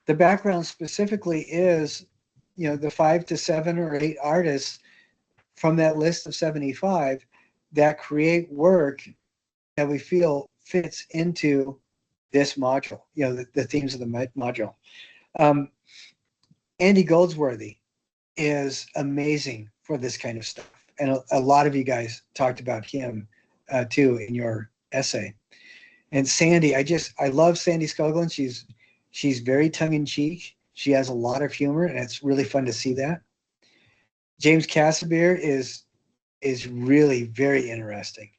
S1: The background specifically is, the 5 to 7 or 8 artists from that list of 75 that create work that we feel fits into this module, the themes of the module. Andy Goldsworthy is amazing for this kind of stuff. And a lot of you guys talked about him too in your essay. And Sandy, I love Sandy Scoggin. She's very tongue-in-cheek. She has a lot of humor, and it's really fun to see that. James Casimir is really very interesting.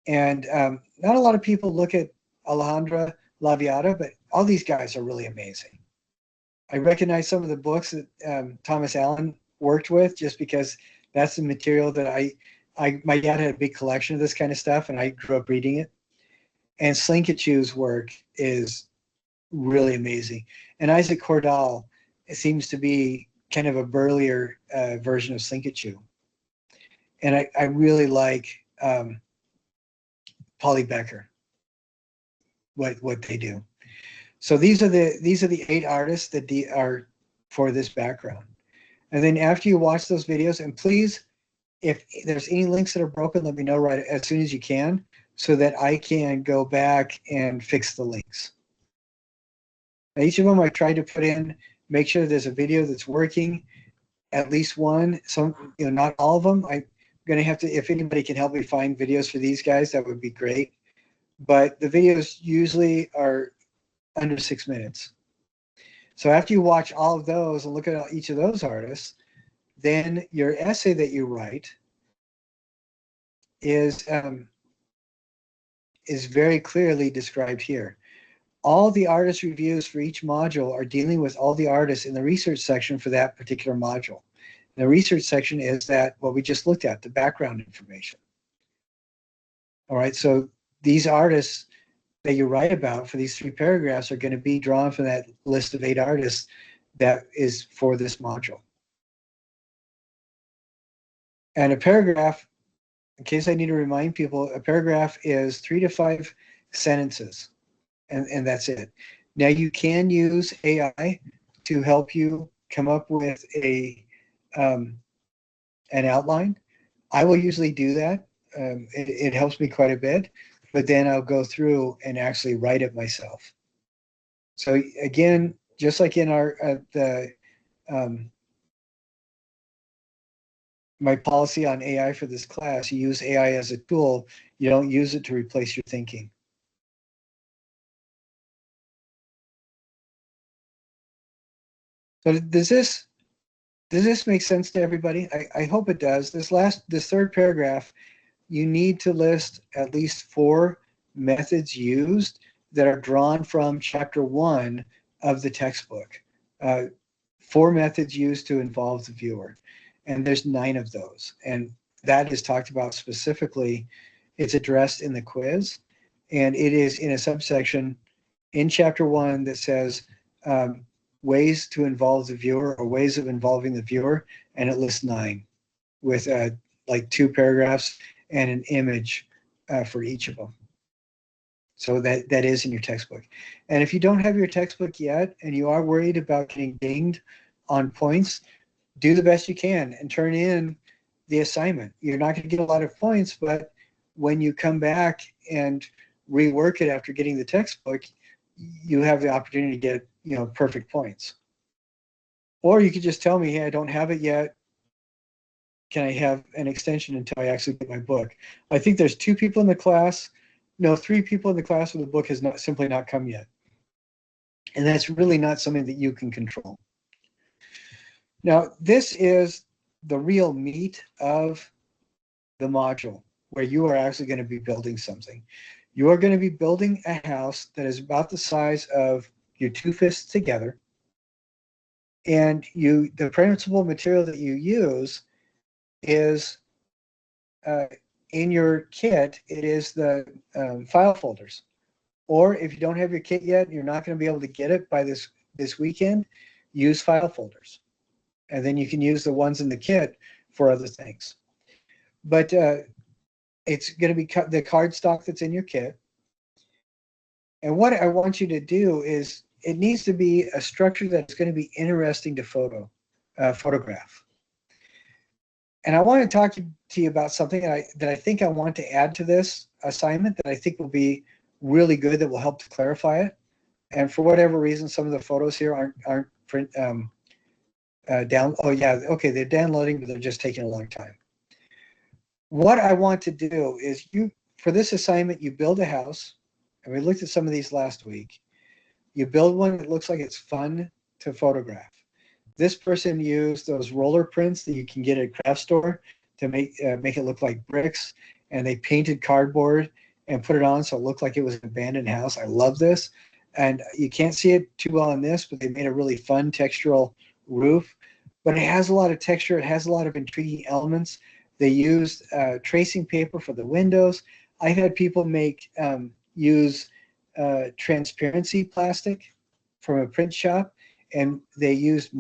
S1: And not a lot of people look at Alejandra Laviada, but all these guys are really amazing. I recognize some of the books that Thomas Allen worked with just because that's the material that my dad had a big collection of this kind of stuff, and I grew up reading it. And Slinkachu's work is really amazing. And Isaac Cordall seems to be kind of a burlier version of Slinkachu. And I really like Polly Becker, what they do. So these are the 8 artists that are for this background. And then after you watch those videos, and please, if there's any links that are broken, let me know right as soon as you can, so that I can go back and fix the links. Now, each of them I tried to put in, make sure there's a video that's working, at least one. Some, not all of them. I'm going to have to, if anybody can help me find videos for these guys, that would be great. But the videos usually are under 6 minutes. So after you watch all of those and look at each of those artists, then your essay that you write is very clearly described here. All the artist reviews for each module are dealing with all the artists in the research section for that particular module. And the research section is what we just looked at, the background information. All right, so these artists that you write about for these 3 paragraphs are going to be drawn from that list of 8 artists that is for this module. And a paragraph, in case I need to remind people, a paragraph is 3 to 5 sentences, and that's it. Now you can use AI to help you come up with an outline. I will usually do that. It helps me quite a bit, but then I'll go through and actually write it myself. So again, just like in my policy on AI for this class, you use AI as a tool. You don't use it to replace your thinking. So does this make sense to everybody? I hope it does. This 3rd paragraph, you need to list at least 4 methods used that are drawn from chapter 1 of the textbook. 4 methods used to involve the viewer. And there's 9 of those. And that is talked about specifically. It's addressed in the quiz. And it is in a subsection in chapter 1 that says ways to involve the viewer, or ways of involving the viewer. And it lists 9 with like 2 paragraphs and an image for each of them. So that is in your textbook. And if you don't have your textbook yet and you are worried about getting dinged on points, do the best you can and turn in the assignment. You're not going to get a lot of points, but when you come back and rework it after getting the textbook, you have the opportunity to get perfect points. Or you could just tell me, hey, I don't have it yet. Can I have an extension until I actually get my book? I think there's 2 people in the class. No, 3 people in the class where the book has simply not come yet. And that's really not something that you can control. Now, this is the real meat of the module, where you are actually going to be building something. You are going to be building a house that is about the size of your 2 fists together. And the principal material that you use is in your kit, it is the file folders. Or if you don't have your kit yet, you're not going to be able to get it by this weekend, use file folders. And then you can use the ones in the kit for other things. but it's going to be the cardstock that's in your kit. And what I want you to do is, it needs to be a structure that's going to be interesting to photograph. And I want to talk to you about something that I think I want to add to this assignment that I think will be really good, that will help to clarify it. And for whatever reason, some of the photos here aren't print down. Oh yeah, okay, they're downloading, but they're just taking a long time. What I want to do is, for this assignment, you build a house, and we looked at some of these last week. You build one that looks like it's fun to photograph. This person used those roller prints that you can get at a craft store to make it look like bricks, and they painted cardboard and put it on so it looked like it was an abandoned house. I love this. And you can't see it too well in this, but they made a really fun textural roof. But it has a lot of texture. It has a lot of intriguing elements. They used tracing paper for the windows. I've had people use transparency plastic from a print shop, and they used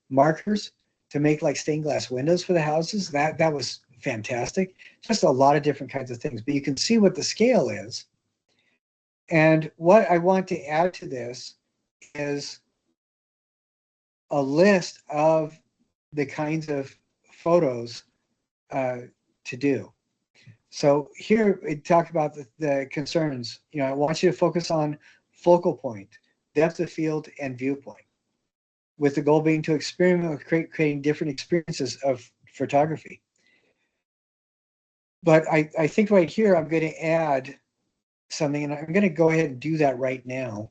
S1: markers to make like stained glass windows for the houses. That was fantastic. Just a lot of different kinds of things. But you can see what the scale is. And what I want to add to this is a list of the kinds of photos to do. So here we talk about the concerns. I want you to focus on focal point, depth of field, and viewpoint, with the goal being to experiment with creating different experiences of photography. But I think right here I'm going to add something, and I'm going to go ahead and do that right now.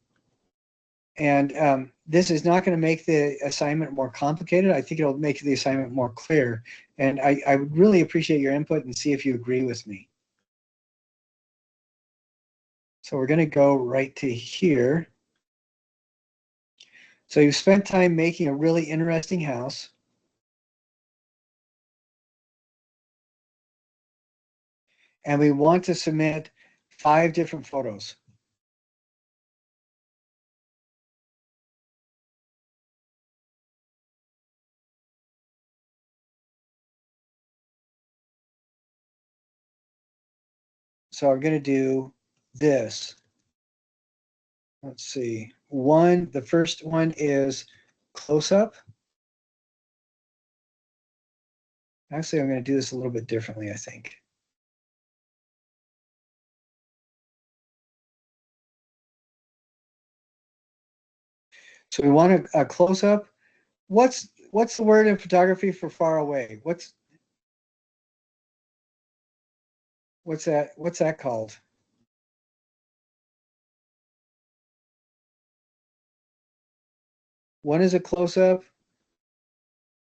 S1: And this is not going to make the assignment more complicated. I think it'll make the assignment more clear. And I would really appreciate your input and see if you agree with me. So we're going to go right to here. So you've spent time making a really interesting house. And we want to submit 5 different photos. So I'm going to do this. Let's see. The first one is close-up. Actually, I'm going to do this a little bit differently, I think. So we want a close-up. What's the word in photography for far away? What's that? What's that called? One is a close-up.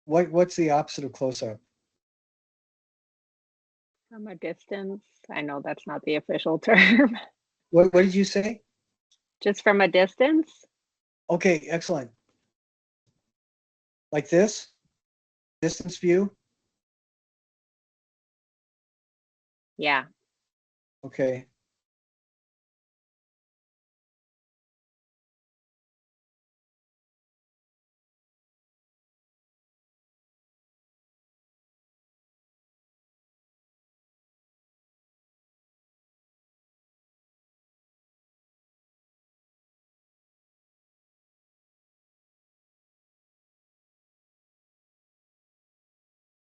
S1: What's the opposite of close-up?
S10: From a distance. I know that's not the official term.
S1: What did you say?
S10: Just from a distance?
S1: Okay, excellent. Like this? Distance view?
S10: Yeah.
S1: Okay.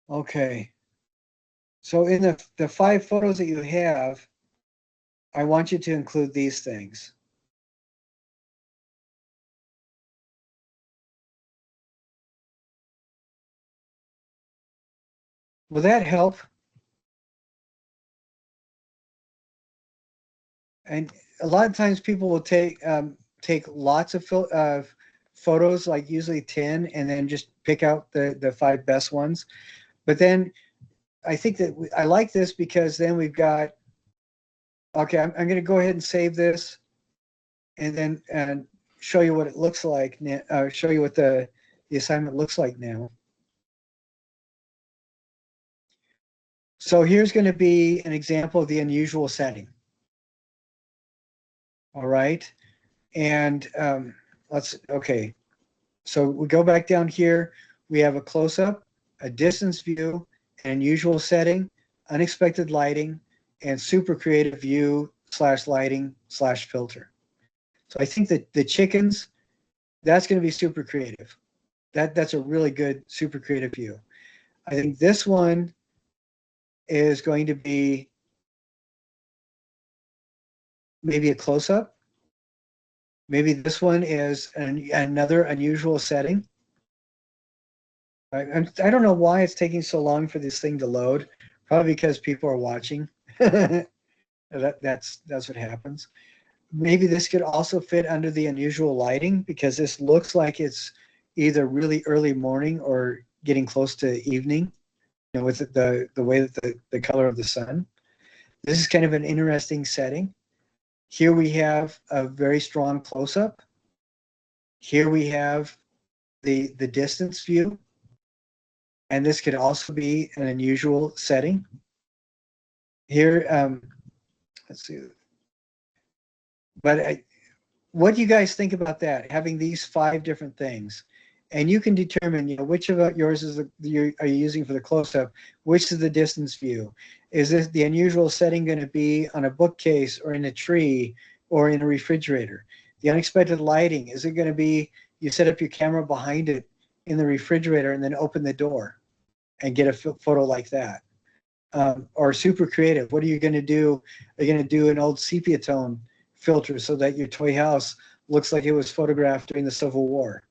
S1: Okay. So in the 5 photos that you have, I want you to include these things. Will that help? And a lot of times people will take lots of photos, like usually 10, and then just pick out the 5 best ones. But then I think that I like this because then we've got, okay, I'm going to go ahead and save this, and then show you what it looks like, show you what the assignment looks like now. So here's going to be an example of the unusual setting. All right. And okay. So we go back down here. We have a close-up, a distance view, an unusual setting, unexpected lighting, and super creative view / lighting / filter. So I think that the chickens, that's going to be super creative. That's a really good super creative view. I think this one is going to be maybe a close-up. Maybe this one is another unusual setting. I don't know why it's taking so long for this thing to load. Probably because people are watching. That's what happens. Maybe this could also fit under the unusual lighting because this looks like it's either really early morning or getting close to evening, with the way that the color of the sun. This is kind of an interesting setting. Here we have a very strong close-up. Here we have the distance view. And this could also be an unusual setting. Here, let's see. But what do you guys think about that? Having these 5 different things, and you can determine, which of yours are you using for the close-up? Which is the distance view? Is this the unusual setting going to be on a bookcase or in a tree or in a refrigerator? The unexpected lighting, is it going to be you set up your camera behind it in the refrigerator and then open the door and get a photo like that? Or super creative, what are you going to do? Are you going to do an old sepia tone filter so that your toy house looks like it was photographed during the Civil War?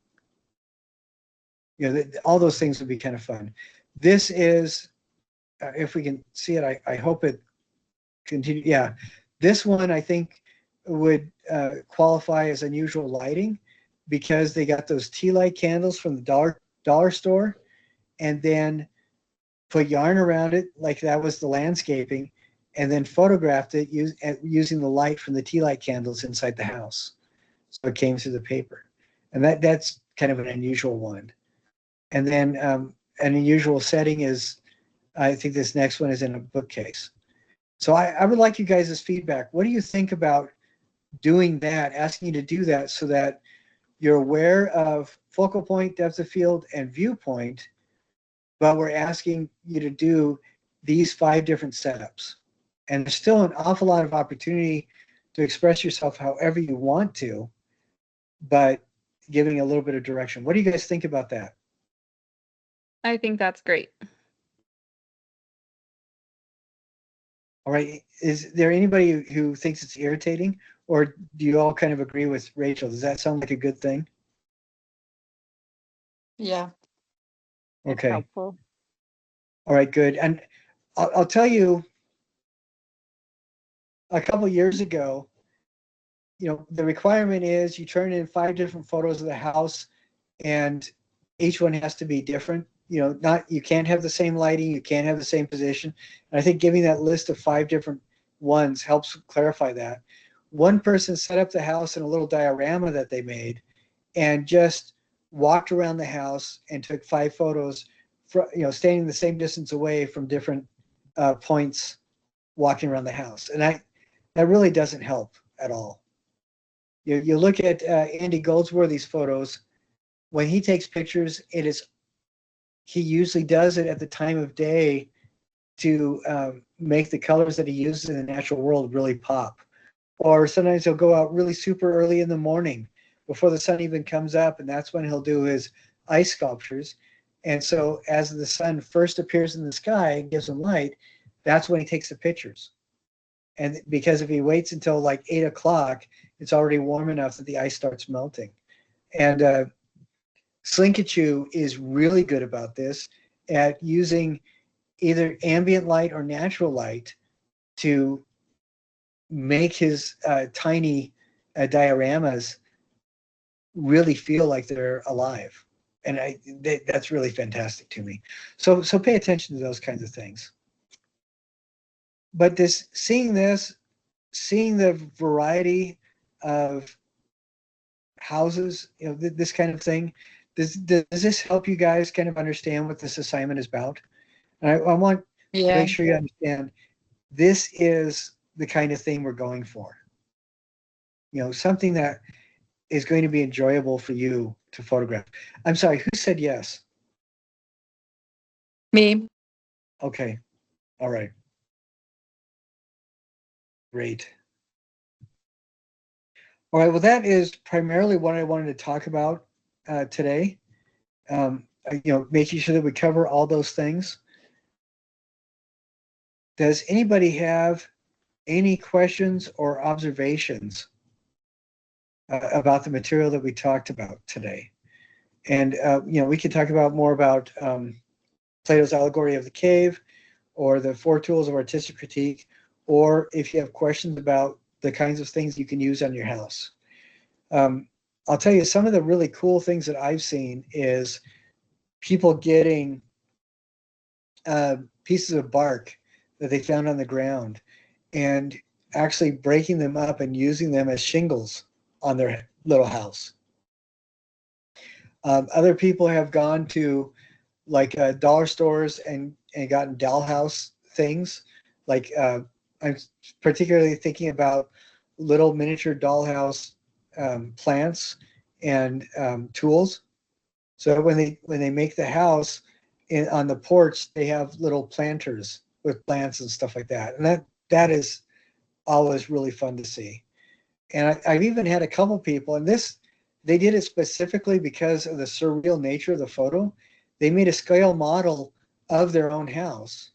S1: All those things would be kind of fun. This is, if we can see it, I hope it continue. Yeah, this one I think would qualify as unusual lighting because they got those tea light candles from the dollar store and then put yarn around it like that was the landscaping, and then photographed it using the light from the tea light candles inside the house. So it came through the paper. And that's kind of an unusual one. And then an unusual setting is, I think this next one is in a bookcase. So I would like you guys' feedback. What do you think about doing that, asking you to do that so that you're aware of focal point, depth of field, and viewpoint, but we're asking you to do these 5 different setups. And there's still an awful lot of opportunity to express yourself however you want to, but giving a little bit of direction. What do you guys think about that?
S3: I think that's great.
S1: All right. Is there anybody who thinks it's irritating, or do you all kind of agree with Rachel? Does that sound like a good thing?
S6: Yeah.
S10: It's
S1: Okay.
S10: helpful.
S1: All right, good. And I'll tell you, a couple years ago, the requirement is you turn in 5 different photos of the house, and each one has to be different. You can't have the same lighting, you can't have the same position. And I think giving that list of 5 different ones helps clarify that. One person set up the house in a little diorama that they made and just walked around the house and took 5 photos, standing the same distance away from different points walking around the house. And that really doesn't help at all. You look at Andy Goldsworthy's photos. When he takes pictures, he usually does it at the time of day to make the colors that he uses in the natural world really pop. Or sometimes he'll go out really super early in the morning before the sun even comes up, and that's when he'll do his ice sculptures. And so as the sun first appears in the sky and gives him light, that's when he takes the pictures. And because if he waits until like 8 o'clock, it's already warm enough that the ice starts melting. And Slinkachu is really good about this, at using either ambient light or natural light to make his tiny dioramas really feel like they're alive. And that's really fantastic to me. So pay attention to those kinds of things. But seeing the variety of houses, this kind of thing, does this help you guys kind of understand what this assignment is about? And I want to make sure you understand this is the kind of thing we're going for. Something that is going to be enjoyable for you to photograph. I'm sorry, who said yes?
S6: Me.
S1: Okay. All right. Great. All right. Well, that is primarily what I wanted to talk about today. Making sure that we cover all those things. Does anybody have any questions or observations about the material that we talked about today? And we can talk about more about Plato's allegory of the cave, or the 4 tools of artistic critique, or if you have questions about the kinds of things you can use on your house. I'll tell you, some of the really cool things that I've seen is people getting pieces of bark that they found on the ground and actually breaking them up and using them as shingles on their little house. Other people have gone to like dollar stores and gotten dollhouse things. Like I'm particularly thinking about little miniature dollhouse plants and tools. So when they make the house on the porch, they have little planters with plants and stuff like that, and that is always really fun to see. And I've even had a couple people, and they did it specifically because of the surreal nature of the photo. They made a scale model of their own house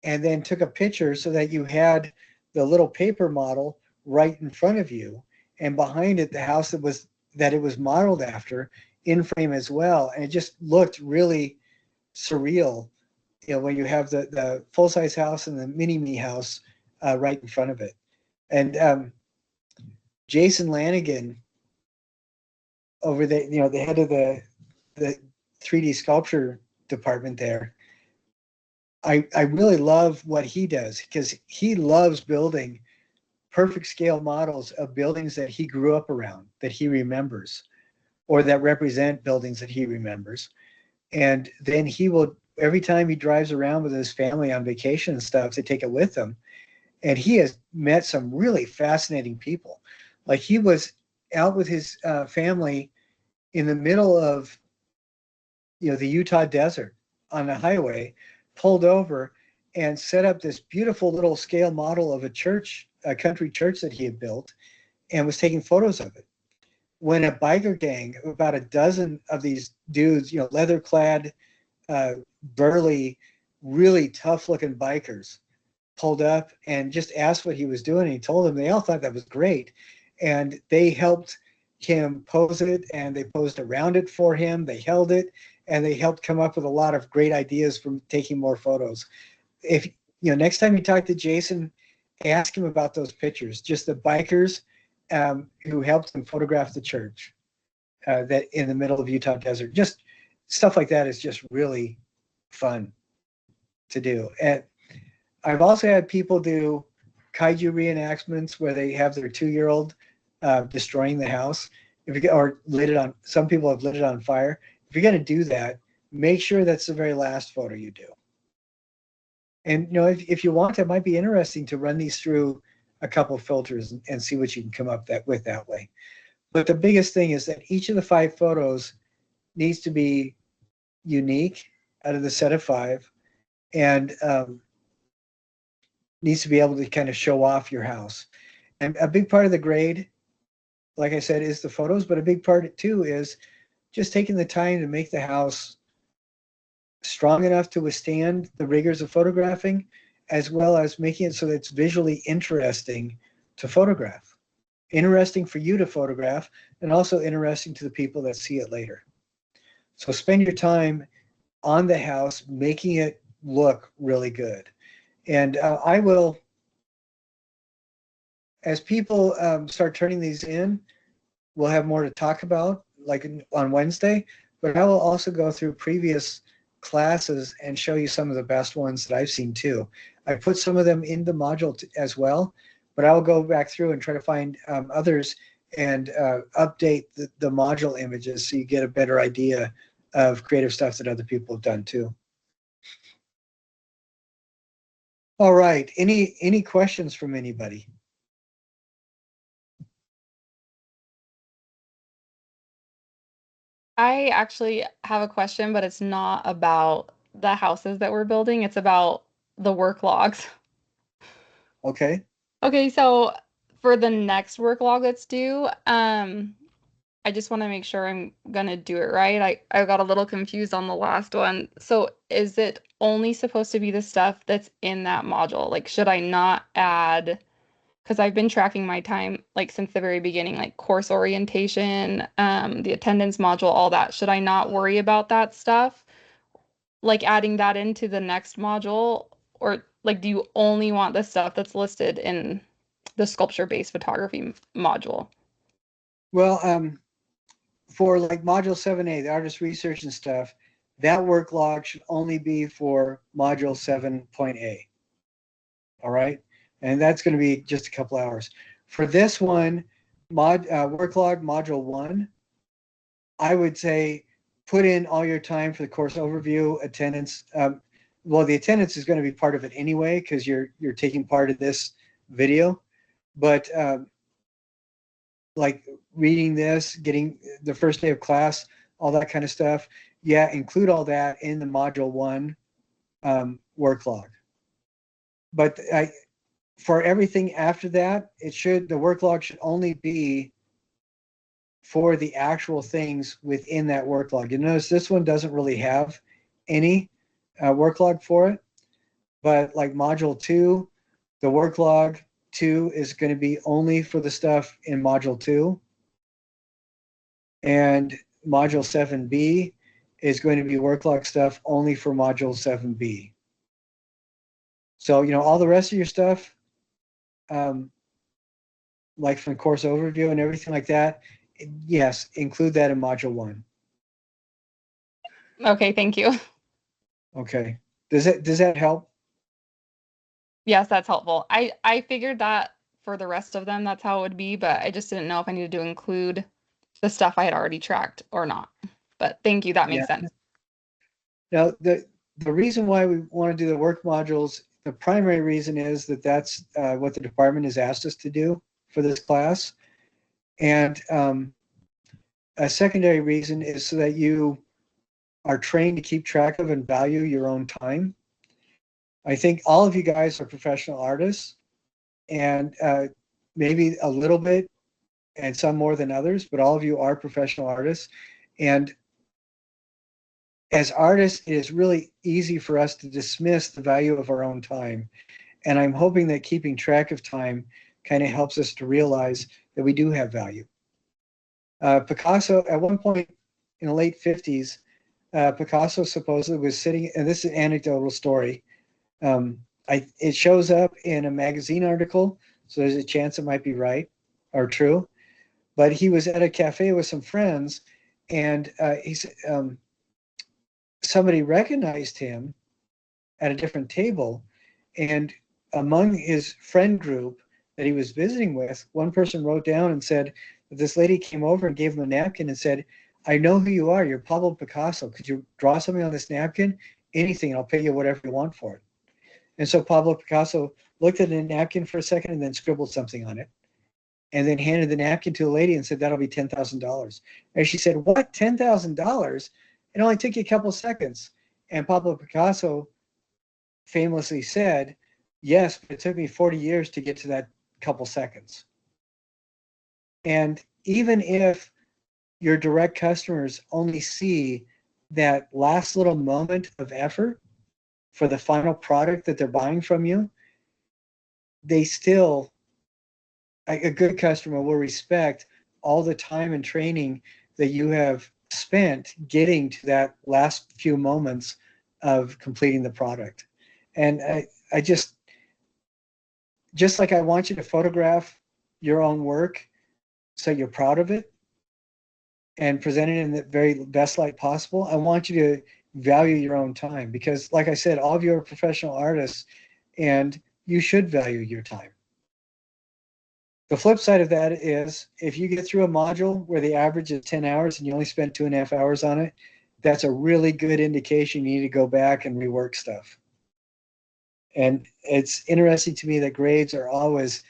S1: and then took a picture so that you had the little paper model right in front of you, and behind it the house that it was modeled after in frame as well. And it just looked really surreal, when you have the full-size house and the mini-me house right in front of it. And Jason Lanigan, over the head of the 3D sculpture department there, I really love what he does, because he loves building perfect scale models of buildings that he grew up around, that he remembers, or that represent buildings that he remembers. And then he will, every time he drives around with his family on vacation and stuff, to take it with him. And he has met some really fascinating people. Like, he was out with his family in the middle of the Utah desert on the highway, pulled over and set up this beautiful little scale model of a country church that he had built, and was taking photos of it. When a biker gang, about a dozen of these dudes, leather clad, burly, really tough looking bikers, pulled up and just asked what he was doing. And he told them. They all thought that was great. And they helped him pose it, and they posed around it for him. They held it, and they helped come up with a lot of great ideas from taking more photos. If next time you talk to Jason, ask him about those pictures, just the bikers who helped him photograph the church that in the middle of Utah desert. Just stuff like that is just really fun to do. And I've also had people do kaiju reenactments where they have their 2-year-old destroying the house, or lit it on. Some people have lit it on fire. If you're going to do that, make sure that's the very last photo you do. And if you want, it might be interesting to run these through a couple filters and see what you can come up with that way. But the biggest thing is that each of the 5 photos needs to be unique out of the set of 5, and needs to be able to kind of show off your house. And a big part of the grade, like I said, is the photos, but a big part too is just taking the time to make the house strong enough to withstand the rigors of photographing, as well as making it so that it's visually interesting to photograph. Interesting for you to photograph, and also interesting to the people that see it later. So spend your time on the house making it look really good. And I will, as people start turning these in, we'll have more to talk about, like on Wednesday, but I will also go through previous classes and show you some of the best ones that I've seen too. I put some of them in the module as well, but I will go back through and try to find others and update the module images so you get a better idea of creative stuff that other people have done too. All right, any questions from anybody?
S3: I actually have a question, but it's not about the houses that we're building. It's about the work logs.
S1: Okay.
S3: Okay, so for the next work log that's due, I just want to make sure I'm gonna do it right. I got a little confused on the last one. So is it only supposed to be the stuff that's in that module? Like, should I not add, because I've been tracking my time like since the very beginning, like course orientation, the attendance module, all that. Should I not worry about that stuff? Like adding that into the next module? Or like, do you only want the stuff that's listed in the sculpture-based photography module?
S1: Well, for like module 7A, the artist research and stuff, that work log should only be for module 7.A. All right. And that's going to be just a couple hours. For this one, work log module 1, I would say put in all your time for the course overview, attendance. Well, the attendance is going to be part of it anyway, because you're taking part of this video. But like reading this, getting the first day of class, all that kind of stuff. Yeah, include all that in the module 1 work log. But for everything after that, the work log should only be for the actual things within that work log. You notice this one doesn't really have any work log for it, but like module 2, the work log 2 is going to be only for the stuff in module 2. And module 7B is going to be work log stuff only for module 7B. So, all the rest of your stuff, like from course overview and everything like that, yes, include that in module 1.
S3: Okay, thank you.
S1: Okay. Does that help?
S3: Yes, that's helpful. I figured that for the rest of them, that's how it would be, but I just didn't know if I needed to include the stuff I had already tracked or not. But thank you, that makes sense.
S1: Now, the reason why we want to do the work modules, the primary reason is that that's what the department has asked us to do for this class. And a secondary reason is so that you are trained to keep track of and value your own time. I think all of you guys are professional artists, and maybe a little bit, and some more than others, but all of you are professional artists. And as artists, it is really easy for us to dismiss the value of our own time. And I'm hoping that keeping track of time kind of helps us to realize that we do have value. Picasso, at one point in the late 50s, Picasso supposedly was sitting, and this is an anecdotal story. It shows up in a magazine article, so there's a chance it might be right or true. But he was at a cafe with some friends, and somebody recognized him at a different table. And among his friend group that he was visiting with, one person wrote down and said that this lady came over and gave him a napkin and said, "I know who you are. You're Pablo Picasso. Could you draw something on this napkin? Anything, I'll pay you whatever you want for it." And so Pablo Picasso looked at the napkin for a second and then scribbled something on it, and then handed the napkin to the lady and said, "That'll be $10,000. And she said, "What, $10,000? It only took you a couple seconds." And Pablo Picasso famously said, "Yes, but it took me 40 years to get to that couple seconds." And even if your direct customers only see that last little moment of effort for the final product that they're buying from you, they still, a good customer will respect all the time and training that you have spent getting to that last few moments of completing the product. And I just like I want you to photograph your own work so you're proud of it and present it in the very best light possible, I want you to value your own time, because like I said, all of you are professional artists and you should value your time. The flip side of that is if you get through a module where the average is 10 hours and you only spent 2.5 hours on it, that's a really good indication you need to go back and rework stuff. And it's interesting to me that grades are always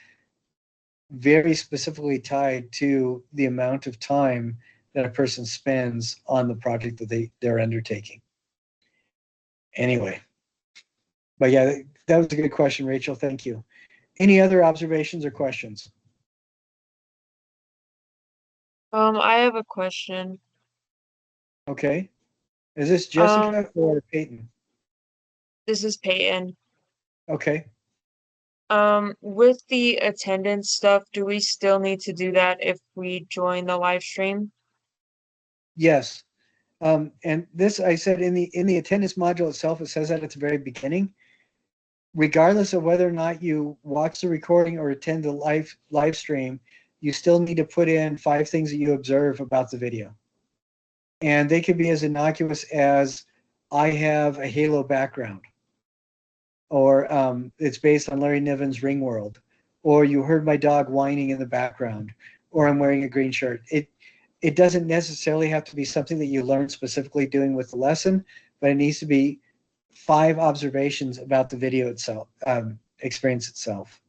S1: very specifically tied to the amount of time that a person spends on the project that they're undertaking. Anyway, but yeah, that was a good question, Rachel. Thank you. Any other observations or questions?
S6: I have a question.
S1: Okay. Is this
S6: Um,
S1: Jessica or Peyton?
S6: this is Peyton.
S1: Okay.
S6: With the attendance stuff, do we still need to do that if we join the live stream?
S1: Yes. And this, I said in the attendance module itself, it says that at the very beginning. Regardless of whether or not you watch the recording or attend the live stream, you still need to put in 5 things that you observe about the video. And they could be as innocuous as, I have a halo background, or it's based on Larry Niven's Ring World, or you heard my dog whining in the background, or I'm wearing a green shirt. It doesn't necessarily have to be something that you learn specifically doing with the lesson, but it needs to be 5 observations about the video itself, experience itself.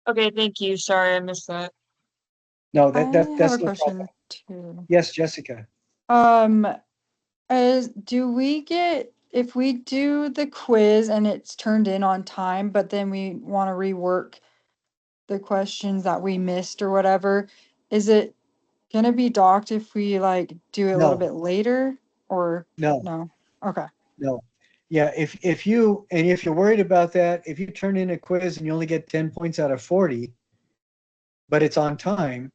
S6: Okay, thank you. Sorry, I missed that.
S1: No,
S11: I have
S1: that's
S11: a
S1: no
S11: question
S1: problem.
S11: too.
S1: Yes, Jessica.
S11: Do we get, if we do the quiz and it's turned in on time, but then we want to rework the questions that we missed or whatever, is it gonna be docked if we like do it a little
S1: No.
S11: bit later or
S1: No.
S11: no? Okay.
S1: No. Yeah, if you're worried about that, if you turn in a quiz and you only get 10 points out of 40, but it's on time,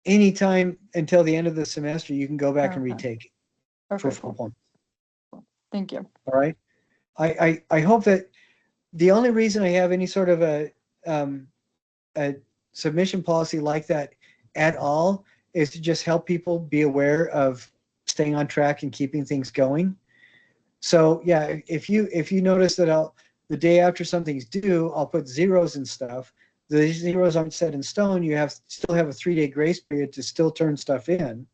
S1: anytime until the end of the semester, you can go back and
S11: Okay.
S1: retake it for
S11: Okay,
S1: full
S11: cool.
S1: points.
S11: Thank you.
S1: All right. I hope that the only reason I have any sort of a submission policy like that at all is to just help people be aware of staying on track and keeping things going. So yeah, if you notice that the day after something's due, I'll put zeros and stuff. The zeros aren't set in stone. You still have a 3-day grace period to still turn stuff in.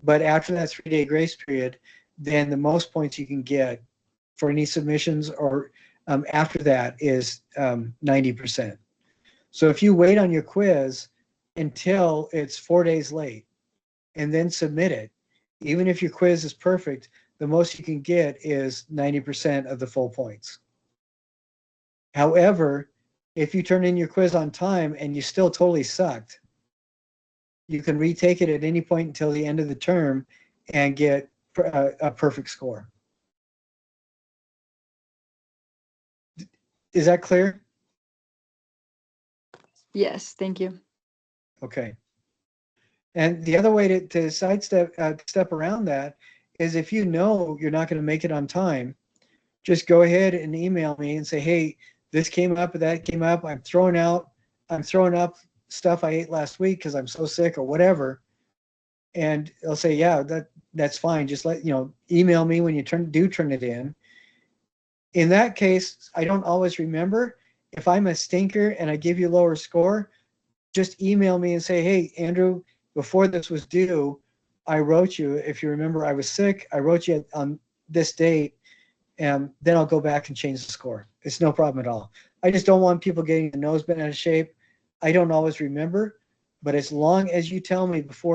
S1: But after that 3-day grace period, then the most points you can get for any submissions or after that is 90%. So if you wait on your quiz until it's 4 days late and then submit it, even if your quiz is perfect, the most you can get is 90% of the full points. However, if you turn in your quiz on time and you still totally sucked, you can retake it at any point until the end of the term and get a perfect score. Is that clear?
S11: Yes, thank you.
S1: Okay. And the other way to sidestep step around that is if you know you're not going to make it on time, just go ahead and email me and say, hey, this came up, that came up. I'm throwing up stuff I ate last week because I'm so sick or whatever. And they'll say, yeah, that's fine. Just email me when you do turn it in. In that case, I don't always remember. If I'm a stinker and I give you a lower score, just email me and say, hey, Andrew, before this was due, I wrote you. If you remember, I was sick. I wrote you on this date, and then I'll go back and change the score. It's no problem at all. I just don't want people getting their nose bent out of shape. I don't always remember, but as long as you tell me before